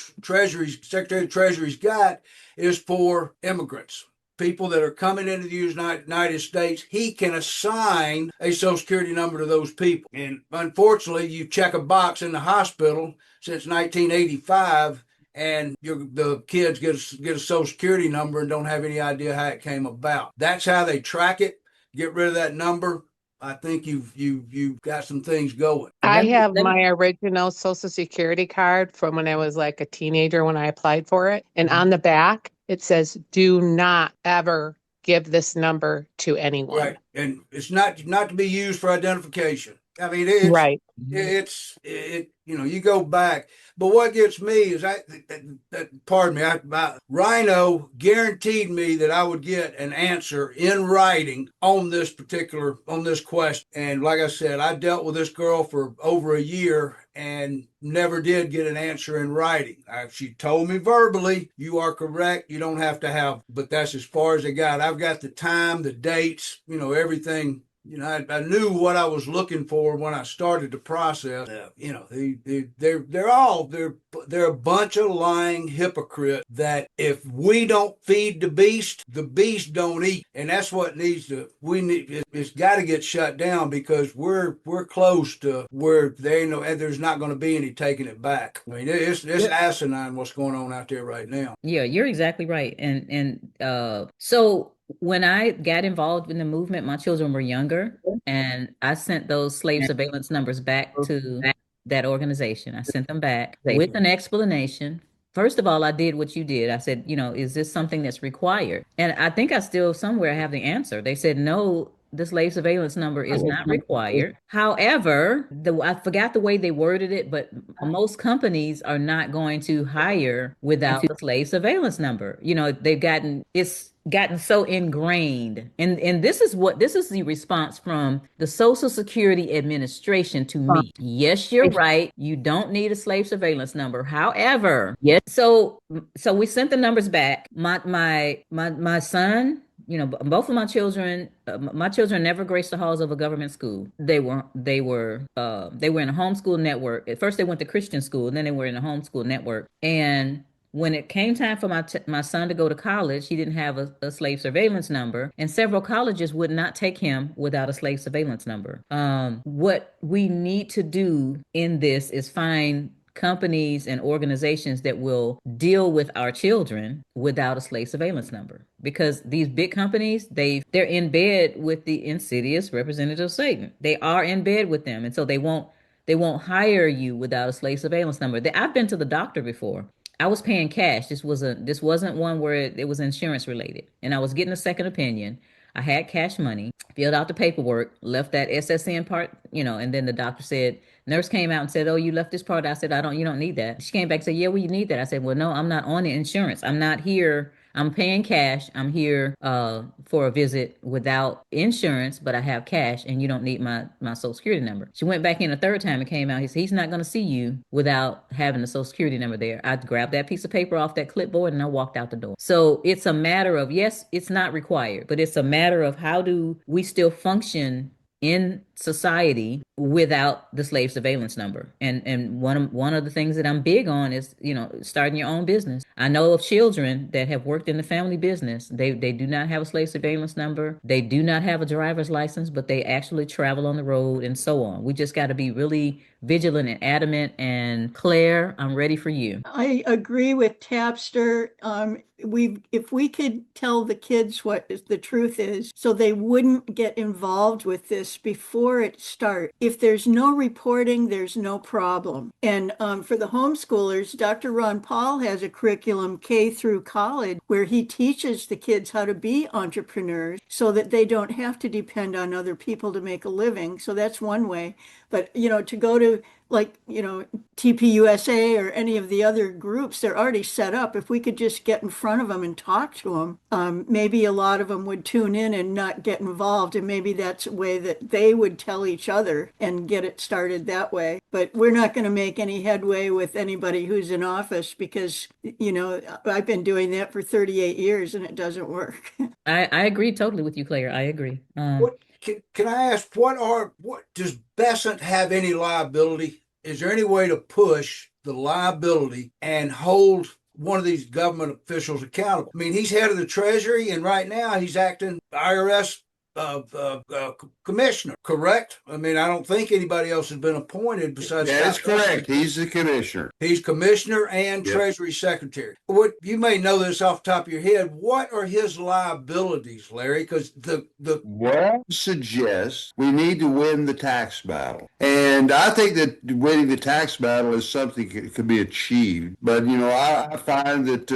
Secretary of the Treasury's got is for immigrants. People that are coming into the United States, he can assign a Social Security number to those people. And unfortunately, you check a box in the hospital since 1985, and the kids get a Social Security number and don't have any idea how it came about. That's how they track it. Get rid of that number. I think you've got some things going. I have Let me- my original Social Security card from when I was like a teenager when I applied for it. And on the back, it says, do not ever give this number to anyone. Right. And it's not to be used for identification. I mean, Right. you go back. But what gets me is pardon me, Rhino guaranteed me that I would get an answer in writing on this question. And like I said, I dealt with this girl for over a year and never did get an answer in writing. She told me verbally, you are correct. You don't have to have, but that's as far as I got. I've got the time, the dates, everything. I knew what I was looking for when I started the process. They're a bunch of lying hypocrites that if we don't feed the beast don't eat. And that's what it's got to get shut down, because we're close to where there's not going to be any taking it back. I mean, it's asinine what's going on out there right now. Yeah, you're exactly right. So when I got involved in the movement, my children were younger, and I sent those slave surveillance numbers back to that organization. I sent them back with an explanation. First of all, I did what you did. I said, is this something that's required? And I think I still somewhere have the answer. They said, no, the slave surveillance number is not required. However, I forgot the way they worded it, but most companies are not going to hire without the slave surveillance number. It's gotten so ingrained. And this is the response from the Social Security Administration to me. Yes, you're right. You don't need a slave surveillance number. However, yes. So we sent the numbers back. My son, both of my children never graced the halls of a government school. They were in a homeschool network. At first they went to Christian school, and then they were in a homeschool network. And when it came time for my son to go to college, he didn't have a slave surveillance number, and several colleges would not take him without a slave surveillance number. What we need to do in this is find companies and organizations that will deal with our children without a slave surveillance number, because these big companies, they're in bed with the insidious representative of Satan. They are in bed with them, and so they won't hire you without a slave surveillance number. I've been to the doctor before. I was paying cash. This wasn't one where it was insurance related, and I was getting a second opinion. I had cash money, filled out the paperwork, left that SSN part, and then the doctor said, nurse came out and said, oh, you left this part. I said, you don't need that. She came back and said, yeah, well, you need that. I said, well, no, I'm not on the insurance. I'm not here. I'm paying cash. I'm here for a visit without insurance, but I have cash, and you don't need my Social Security number. She went back in a third time and came out. He said, he's not going to see you without having the Social Security number there. I grabbed that piece of paper off that clipboard and I walked out the door. So it's a matter of, yes, it's not required, but it's a matter of how do we still function in society without the slave surveillance number. And one of the things that I'm big on is, starting your own business. I know of children that have worked in the family business. They do not have a slave surveillance number. They do not have a driver's license, but they actually travel on the road and so on. We just got to be really vigilant and adamant. And Claire, I'm ready for you. I agree with Tapster. If we could tell the kids what the truth is, so they wouldn't get involved with this before it starts. If there's no reporting, there's no problem. And for the homeschoolers, Dr. Ron Paul has a curriculum K through college where he teaches the kids how to be entrepreneurs so that they don't have to depend on other people to make a living. So that's one way. But, to go to TPUSA or any of the other groups, they're already set up. If we could just get in front of them and talk to them, maybe a lot of them would tune in and not get involved. And maybe that's a way that they would tell each other and get it started that way. But we're not going to make any headway with anybody who's in office because, I've been doing that for 38 years and it doesn't work. I agree totally with you, Claire. I agree. Can I ask, what does Besant have any liability? Is there any way to push the liability and hold one of these government officials accountable? I mean, he's head of the Treasury, and right now he's acting IRS commissioner, correct? I mean, I don't think anybody else has been appointed besides That's Scott correct. Bessent. He's the commissioner. He's commissioner and Yep. treasury secretary. What you may know this off the top of your head. What are his liabilities, Larry? Because the Well, suggests we need to win the tax battle. And I think that winning the tax battle is something that could be achieved. But, I find that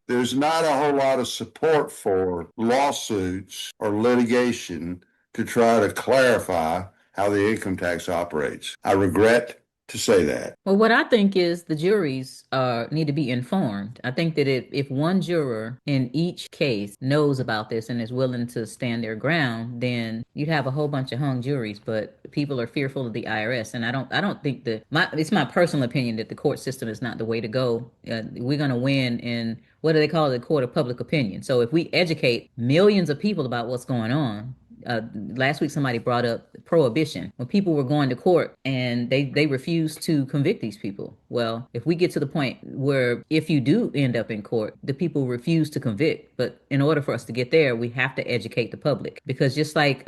there's not a whole lot of support for lawsuits or litigation to try to clarify how the income tax operates. I regret to say that. Well, what I think is the juries need to be informed. I think that if one juror in each case knows about this and is willing to stand their ground, then you'd have a whole bunch of hung juries. But people are fearful of the IRS, and I don't think it's my personal opinion that the court system is not the way to go. We're going to win in what do they call it, the court of public opinion. So if we educate millions of people about what's going on, last week somebody brought up prohibition when people were going to court and they refused to convict these people. Well, if we get to the point where if you do end up in court, the people refuse to convict, but in order for us to get there, we have to educate the public, because just like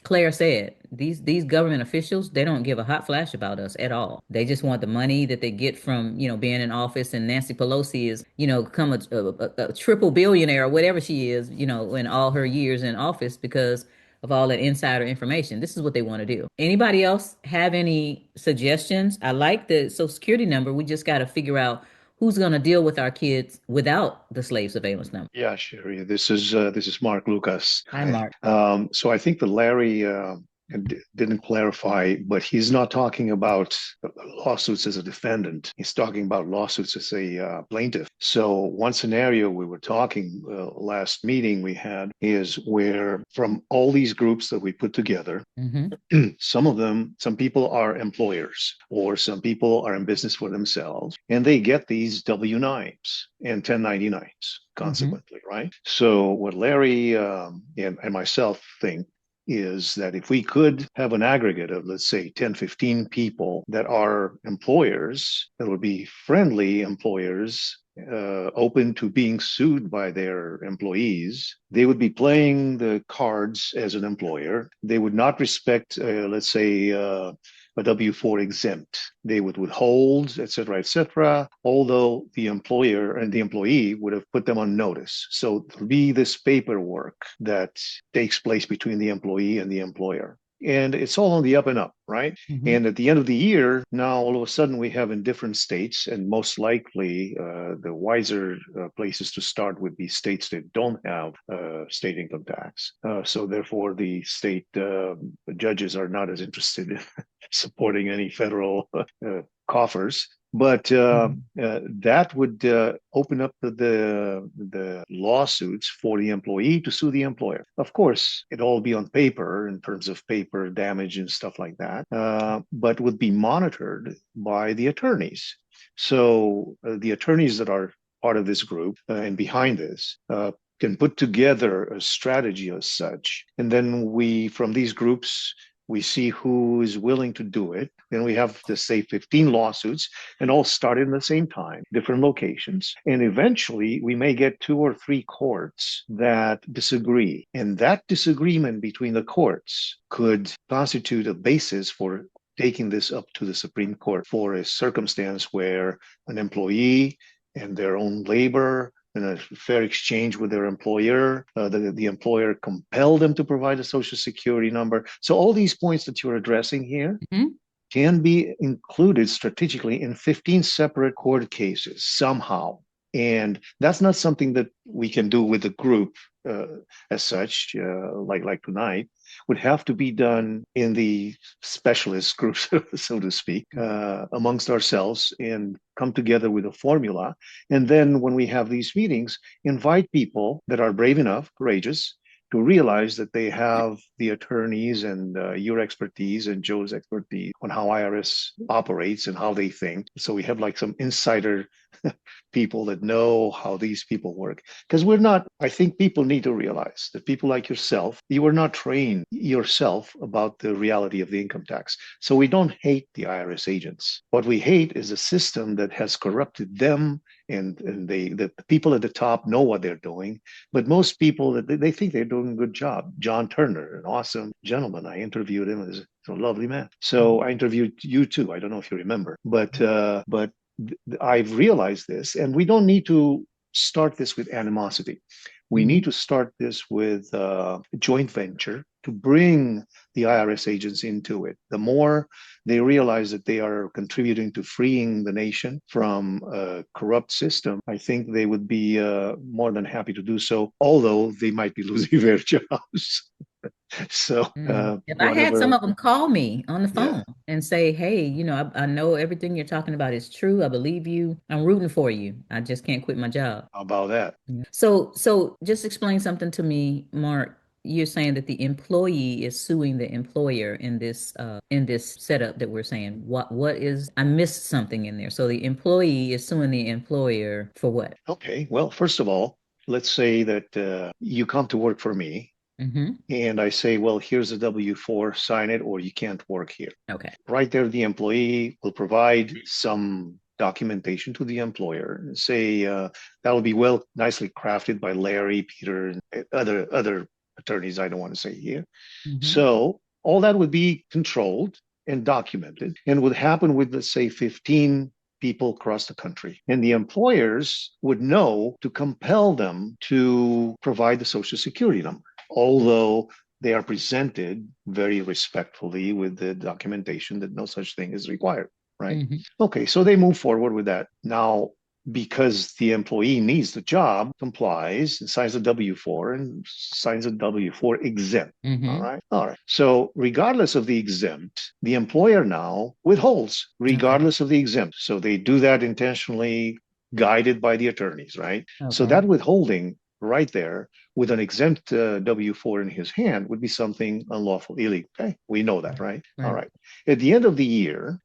Claire said, these government officials, they don't give a hot flash about us at all. They just want the money that they get from being in office. And Nancy Pelosi is become a triple billionaire or whatever she is in all her years in office because of all that insider information. This is what they want to do. Anybody else have any suggestions? I like the Social Security number. We just got to figure out who's going to deal with our kids without the slave surveillance number. Yeah, Sherry. This is Mark Lucas. Hi, Mark. So I think that Larry didn't clarify, but he's not talking about lawsuits as a defendant. He's talking about lawsuits as a plaintiff. So one scenario we were talking last meeting we had is where from all these groups that we put together, some people are employers or some people are in business for themselves, and they get these W-9s and 1099s consequently, right? So what Larry and myself think is that if we could have an aggregate of, let's say, 10, 15 people that are employers, that would be friendly employers, open to being sued by their employees, they would be playing the cards as an employer. They would not respect, let's say, a W-4 exempt. They would withhold, et cetera, although the employer and the employee would have put them on notice. So there'll be this paperwork that takes place between the employee and the employer. And it's all on the up and up, right? And at the end of the year, now all of a sudden we have in different states, and most likely the wiser places to start would be states that don't have state income tax. So therefore, the state judges are not as interested in supporting any federal coffers. But that would open up the lawsuits for the employee to sue the employer. Of course, it'd all be on paper in terms of paper damage and stuff like that, but would be monitored by the attorneys. So the attorneys that are part of this group and behind this can put together a strategy as such. And then from these groups, we see who is willing to do it. Then we have, to say, 15 lawsuits, and all started in the same time, different locations. And eventually, we may get 2 or 3 courts that disagree. And that disagreement between the courts could constitute a basis for taking this up to the Supreme Court for a circumstance where an employee and their own labor in a fair exchange with their employer, the employer compelled them to provide a social security number. So all these points that you're addressing here can be included strategically in 15 separate court cases somehow. And that's not something that we can do with a group as such, like tonight. Would have to be done in the specialist groups, so to speak, amongst ourselves, and come together with a formula. And then when we have these meetings, invite people that are brave enough, courageous, to realize that they have the attorneys and your expertise and Joe's expertise on how IRS operates and how they think. So we have like some insider people that know how these people work. Because I think people need to realize that people like yourself, you were not trained yourself about the reality of the income tax. So we don't hate the IRS agents. What we hate is a system that has corrupted them, and the people at the top know what they're doing, but most people, they think they're doing a good job. John Turner, an awesome gentleman, I interviewed him. He's a lovely man. So I interviewed you too. I don't know if you remember, but I've realized this, and we don't need to start this with animosity. We need to start this with a joint venture to bring the IRS agents into it. The more they realize that they are contributing to freeing the nation from a corrupt system, I think they would be more than happy to do so, although they might be losing their jobs. So, I had some of them call me on the phone Yeah. and say, hey, I know everything you're talking about is true. I believe you. I'm rooting for you. I just can't quit my job. How about that? So just explain something to me, Mark. You're saying that the employee is suing the employer in this setup that we're saying. What is, I missed something in there. So the employee is suing the employer for what? Okay. Well, first of all, let's say that you come to work for me. Mm-hmm. And I say, well, here's a W-4, sign it, or you can't work here. Okay. Right there, the employee will provide some documentation to the employer and say that'll be nicely crafted by Larry, Peter, and other attorneys I don't want to say here. Mm-hmm. So all that would be controlled and documented, and would happen with, let's say, 15 people across the country. And the employers would know to compel them to provide the Social Security number, although they are presented very respectfully with the documentation that no such thing is required, right? Mm-hmm. Okay, so they move forward with that. Now, because the employee needs the job, complies, and signs a W-4 and signs a W-4 exempt. Mm-hmm. All right. So regardless of the exempt, the employer now withholds, regardless of the exempt. So they do that intentionally, guided by the attorneys, right? Okay. So that withholding right there with an exempt W-4 in his hand would be something unlawful, illegal. Okay, we know that, right? All right. At the end of the year,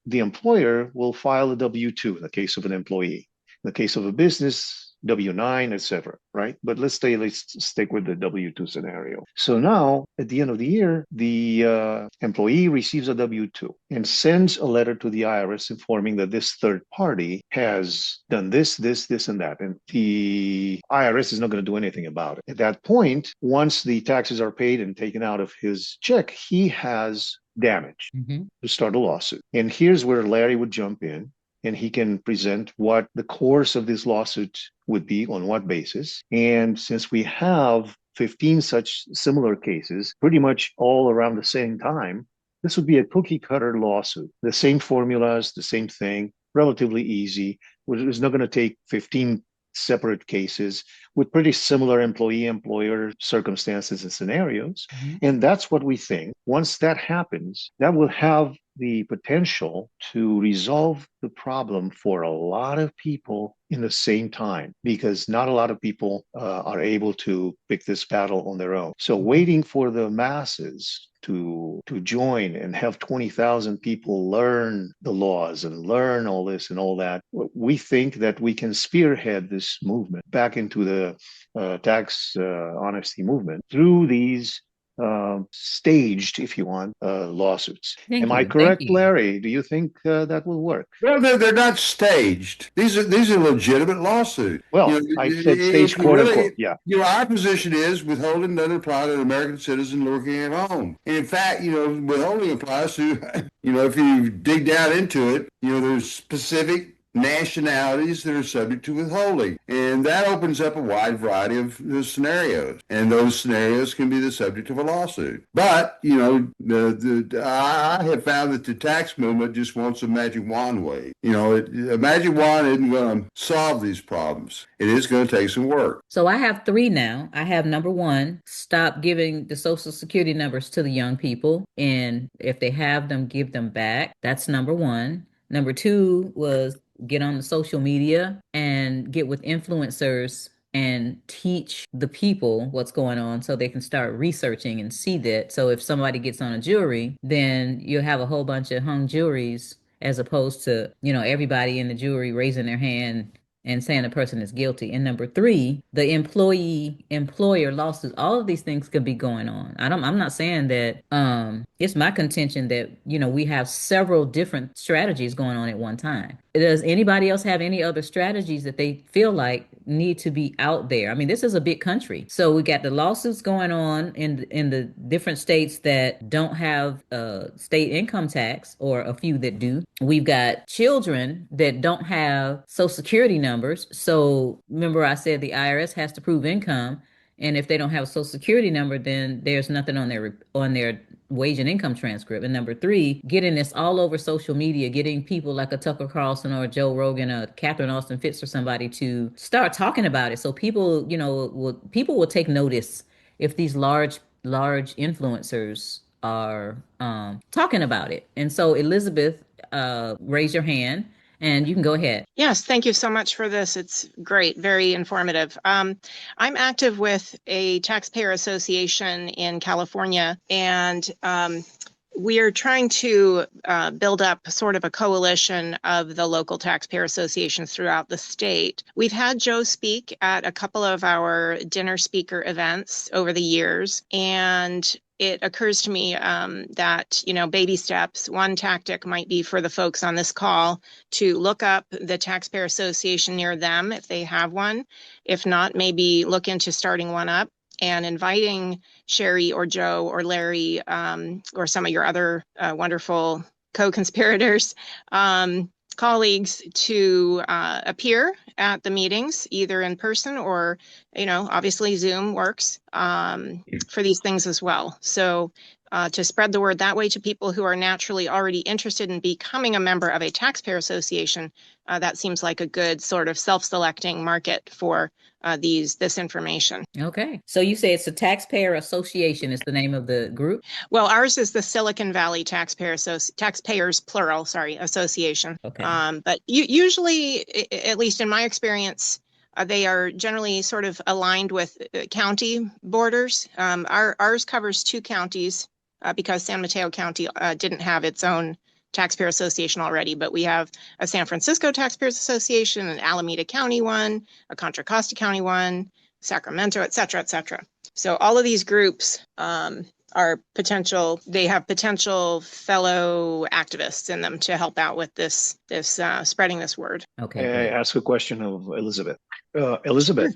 the employer will file a W-2 in the case of an employee. In the case of a business, W-9, etc. Right? But let's stick with the W-2 scenario. So now, at the end of the year, the employee receives a W-2 and sends a letter to the IRS informing that this third party has done this, and that. And the IRS is not going to do anything about it. At that point, once the taxes are paid and taken out of his check, he has damage to start a lawsuit. And here's where Larry would jump in, and he can present what the course of this lawsuit would be, on what basis. And since we have 15 such similar cases, pretty much all around the same time, this would be a cookie cutter lawsuit. The same formulas, the same thing, relatively easy. It's not going to take 15 separate cases with pretty similar employee-employer circumstances and scenarios. And that's what we think. Once that happens, that will have the potential to resolve the problem for a lot of people in the same time, because not a lot of people are able to pick this battle on their own. So waiting for the masses to join and have 20,000 people learn the laws and learn all this and all that, we think that we can spearhead this movement back into the tax honesty movement through these staged, if you want, lawsuits. Am I correct, Larry? Do you think that will work? Well, they're not staged. These are legitimate lawsuits. Well, I said staged, quote unquote. Yeah. Our position is withholding doesn't apply to an American citizen working at home. And in fact, withholding applies to, if you dig down into it, there's specific nationalities that are subject to withholding. And that opens up a wide variety of scenarios. And those scenarios can be the subject of a lawsuit. But, I have found that the tax movement just wants a magic wand wave. A magic wand isn't going to solve these problems. It is going to take some work. So I have 3 now. I have number 1, stop giving the Social Security numbers to the young people. And if they have them, give them back. That's number 1. Number 2 was get on the social media and get with influencers and teach the people what's going on so they can start researching and see that. So if somebody gets on a jury, then you'll have a whole bunch of hung juries as opposed to, everybody in the jury raising their hand and saying the person is guilty. And number three, the employer lawsuits, all of these things could be going on. I'm not saying that, it's my contention that, we have several different strategies going on at one time. Does anybody else have any other strategies that they feel like need to be out there? I mean, this is a big country. So we got the lawsuits going on in the different states that don't have state income tax, or a few that do. We've got children that don't have Social Security numbers. So remember I said the IRS has to prove income. And if they don't have a Social Security number, then there's nothing on their wage and income transcript. And number three, getting this all over social media, getting people like a Tucker Carlson or a Joe Rogan or Catherine Austin Fitz or somebody to start talking about it. So people, people will take notice if these large influencers are talking about it. And so Elizabeth, raise your hand. And you can go ahead. Yes, thank you so much for this. It's great, very informative. I'm active with a taxpayer association in California, and we are trying to build up sort of a coalition of the local taxpayer associations throughout the state. We've had Joe speak at a couple of our dinner speaker events over the years, and it occurs to me that, baby steps, one tactic might be for the folks on this call to look up the taxpayer association near them if they have one. If not, maybe look into starting one up and inviting Sherry or Joe or Larry or some of your other wonderful co-conspirators, colleagues to appear at the meetings, either in person or, obviously Zoom works for these things as well. So to spread the word that way to people who are naturally already interested in becoming a member of a taxpayer association, that seems like a good sort of self-selecting market for this information. Okay. So you say it's a taxpayer association is the name of the group? Well, ours is the Silicon Valley Taxpayers Plural, Association. Okay. But usually, at least in my experience, they are generally sort of aligned with county borders. Ours covers 2 counties because San Mateo County didn't have its own taxpayer association already, but we have a San Francisco Taxpayers Association, an Alameda County one, a Contra Costa County one, Sacramento, et cetera, et cetera. So all of these groups are potential, they have potential fellow activists in them to help out with this spreading this word. Okay. May I ask a question of Elizabeth? Elizabeth,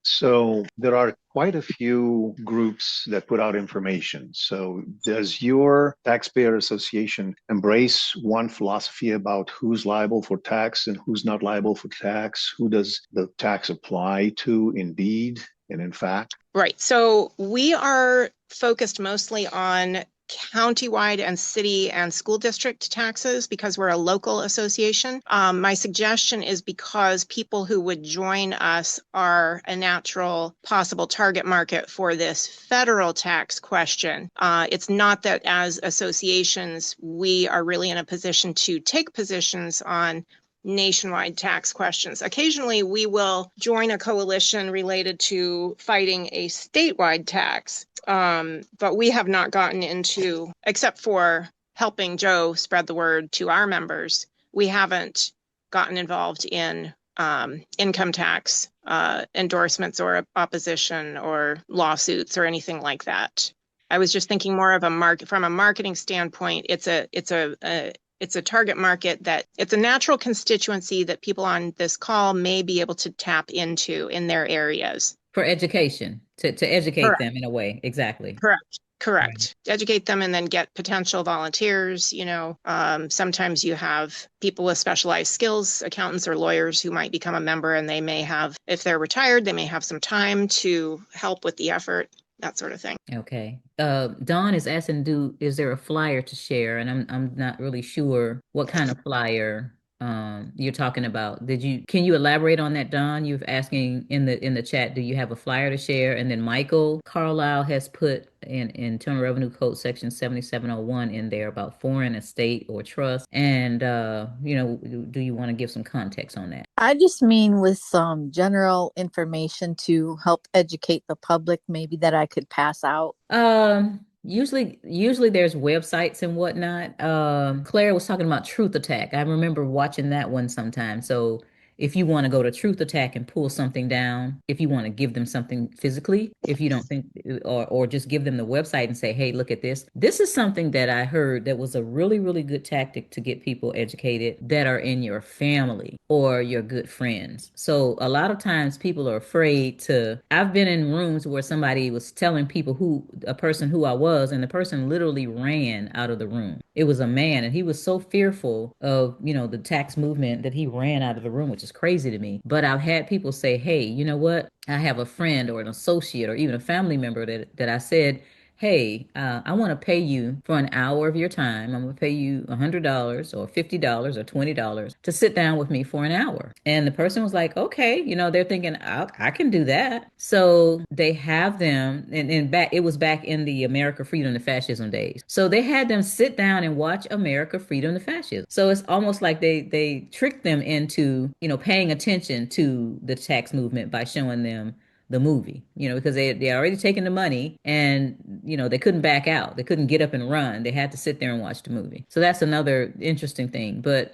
so there are quite a few groups that put out information. So does your taxpayer association embrace one philosophy about who's liable for tax and who's not liable for tax? Who does the tax apply to indeed and in fact? Right. So we are focused mostly on countywide and city and school district taxes because we're a local association. My suggestion is because people who would join us are a natural possible target market for this federal tax question. It's not that as associations, we are really in a position to take positions on nationwide tax questions. Occasionally, we will join a coalition related to fighting a statewide tax, but we have not gotten into, except for helping Joe spread the word to our members, we haven't gotten involved in income tax endorsements or opposition or lawsuits or anything like that. I was just thinking more of from a marketing standpoint. It's a target market that it's a natural constituency that people on this call may be able to tap into in their areas. For education, to educate Correct. them in a way. Exactly. Correct. Educate them and then get potential volunteers. Sometimes you have people with specialized skills, accountants or lawyers who might become a member, and they may have, if they're retired, they may have some time to help with the effort. That sort of thing. Okay. Dawn is asking, is there a flyer to share? And I'm not really sure what kind of flyer you're talking about. Can you elaborate on that, Dawn? You're asking in the chat, do you have a flyer to share? And then Michael Carlisle has put in Internal Revenue Code section 7701 in there about foreign estate or trust. And do you want to give some context on that? I just mean with some general information to help educate the public, maybe that I could pass out. Usually there's websites and whatnot. Claire was talking about Truth Attack. I remember watching that one sometime. So if you want to go to Truth Attack and pull something down, if you want to give them something physically, if you don't think, or just give them the website and say, hey, look at this. This is something that I heard that was a really, really good tactic to get people educated that are in your family or your good friends. So a lot of times people are afraid to. I've been in rooms where somebody was telling people a person who I was, and the person literally ran out of the room. It was a man, and he was so fearful of, the tax movement that he ran out of the room, which is crazy to me. But I've had people say, hey, you know what? I have a friend or an associate or even a family member that I said, hey, I want to pay you for an hour of your time. I'm going to pay you $100 or $50 or $20 to sit down with me for an hour. And the person was like, okay, they're thinking, I can do that. So they have them, and back, it was back in the America Freedom to Fascism days. So they had them sit down and watch America Freedom to Fascism. So it's almost like they tricked them into, paying attention to the tax movement by showing them the movie, because they already taken the money, and they couldn't back out. They couldn't get up and run. They had to sit there and watch the movie. So that's another interesting thing. But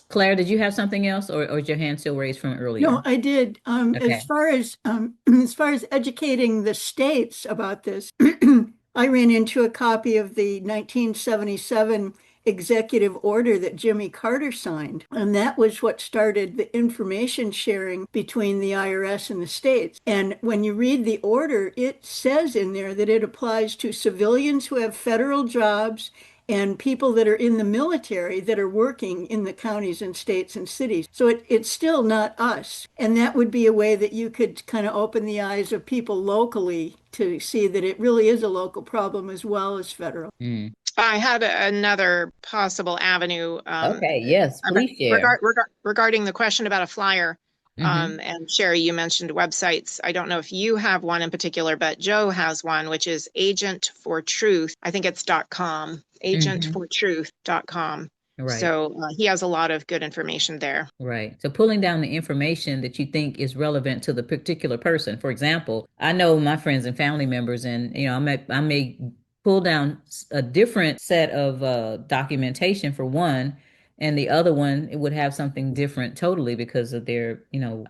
Claire, did you have something else, or is your hand still raised from earlier? No, I did. As Okay. far as as far as educating the states about this, I ran into a copy of the 1977 executive order that Jimmy Carter signed, and that was what started the information sharing between the IRS and the states. And when you read the order, it says in there that it applies to civilians who have federal jobs and people that are in the military that are working in the counties and states and cities. So it's still not us. And that would be a way that you could kind of open the eyes of people locally to see that it really is a local problem as well as federal. Mm. I had another possible avenue. Okay, yes, please share. Regarding the question about a flyer. Mhm. And Sherry, you mentioned websites. I don't know if you have one in particular, but Joe has one, which is Agent for Truth. I think it's .com, agentfortruth.com. Right. So he has a lot of good information there. Right. So pulling down the information that you think is relevant to the particular person. For example, I know my friends and family members, and I may pull down a different set of documentation for one, and the other one, it would have something different totally because of their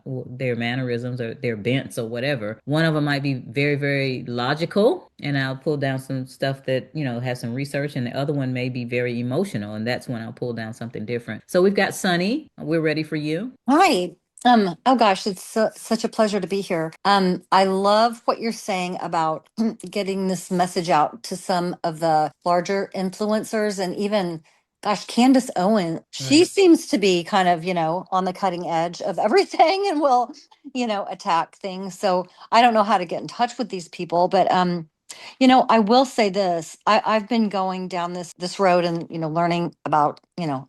mannerisms or their bents or whatever. One of them might be very, very logical, and I'll pull down some stuff that, has some research, and the other one may be very emotional, and that's when I'll pull down something different. So we've got Sunny. We're ready for you. Hi. Oh gosh, it's such a pleasure to be here. I love what you're saying about getting this message out to some of the larger influencers, and even, gosh, Candace Owen. She Right. seems to be kind of, on the cutting edge of everything and will, attack things. So I don't know how to get in touch with these people, but I will say this. I've been going down this road and, learning about,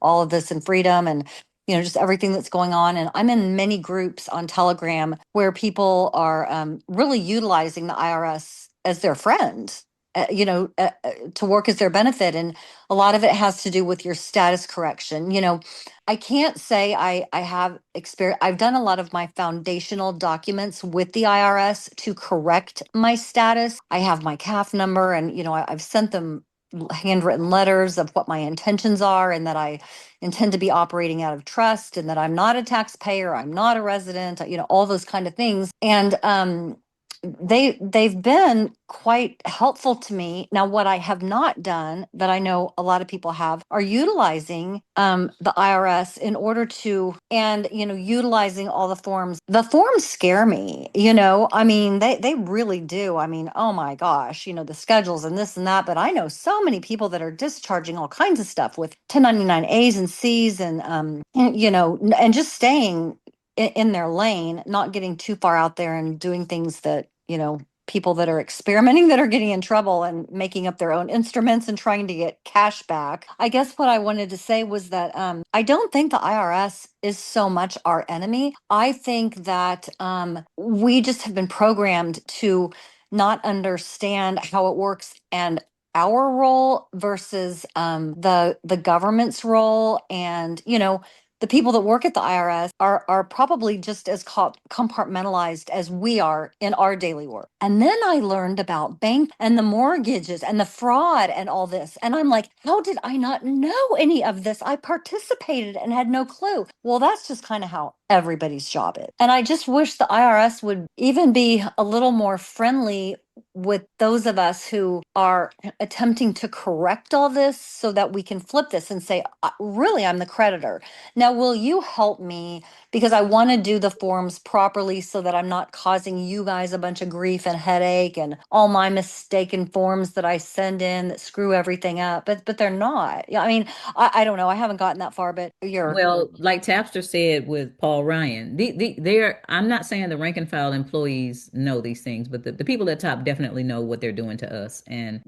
all of this and freedom and just everything that's going on. And I'm in many groups on Telegram where people are really utilizing the IRS as their friend, to work as their benefit. And a lot of it has to do with your status correction. I can't say I have experience. I've done a lot of my foundational documents with the IRS to correct my status. I have my CAF number, and, I've sent them handwritten letters of what my intentions are, and that I intend to be operating out of trust, and that I'm not a taxpayer, I'm not a resident, all those kind of things. And they've been quite helpful to me. Now, what I have not done, that I know a lot of people have, are utilizing the IRS in order to, and utilizing all the forms. The forms scare me. I mean, they really do. I mean, oh my gosh, the schedules and this and that. But I know so many people that are discharging all kinds of stuff with 1099 A's and C's, and and just staying in their lane, not getting too far out there and doing things that, people that are experimenting, that are getting in trouble and making up their own instruments and trying to get cash back. I guess what I wanted to say was that I don't think the IRS is so much our enemy. I think that we just have been programmed to not understand how it works, and our role versus the government's role. And the people that work at the IRS are probably just as compartmentalized as we are in our daily work. And then I learned about bank and the mortgages and the fraud and all this. And I'm like, how did I not know any of this? I participated and had no clue. Well, that's just kind of how everybody's job is. And I just wish the IRS would even be a little more friendly with those of us who are attempting to correct all this so that we can flip this and say, really, I'm the creditor. Now, will you help me? Because I want to do the forms properly so that I'm not causing you guys a bunch of grief and headache and all my mistaken forms that I send in that screw everything up. But they're not. Yeah, I mean, I don't know. I haven't gotten that far, but Well, like Tapster said with Paul Ryan, they're, I'm not saying the rank and file employees know these things, but the people at top definitely know what they're doing to us. And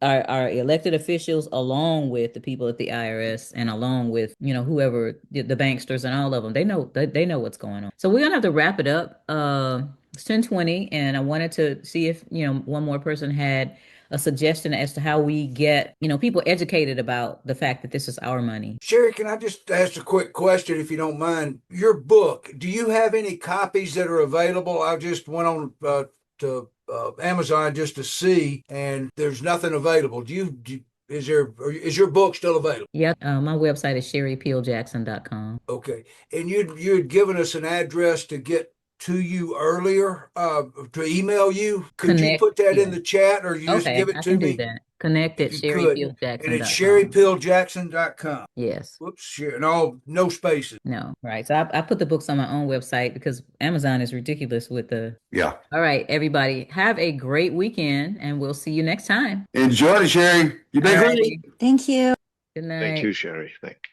our elected officials, along with the people at the IRS and along with, whoever, the banksters and all of them, they know what's going on. So we're gonna have to wrap it up. It's 10:20, and I wanted to see if, one more person had a suggestion as to how we get, people educated about the fact that this is our money. Sherry, can I just ask a quick question, if you don't mind? Your book, do you have any copies that are available? I just went on to Amazon just to see, and there's nothing available. Is your book still available? Yep. My website is sherrypeeljackson.com. Okay. And you had given us an address to get to you earlier, to email you. Could you put that in the chat, or you just give it I to can me? Do that. Connect at sherrypeeljackson.com. And it's sherrypeeljackson.com. Yes. Whoops, no spaces. No, right. So I put the books on my own website because Amazon is ridiculous with the. Yeah. All right, everybody, have a great weekend, and we'll see you next time. Enjoy it, Sherry. You've been great. Thank you. Good night. Thank you, Sherry. Thank you.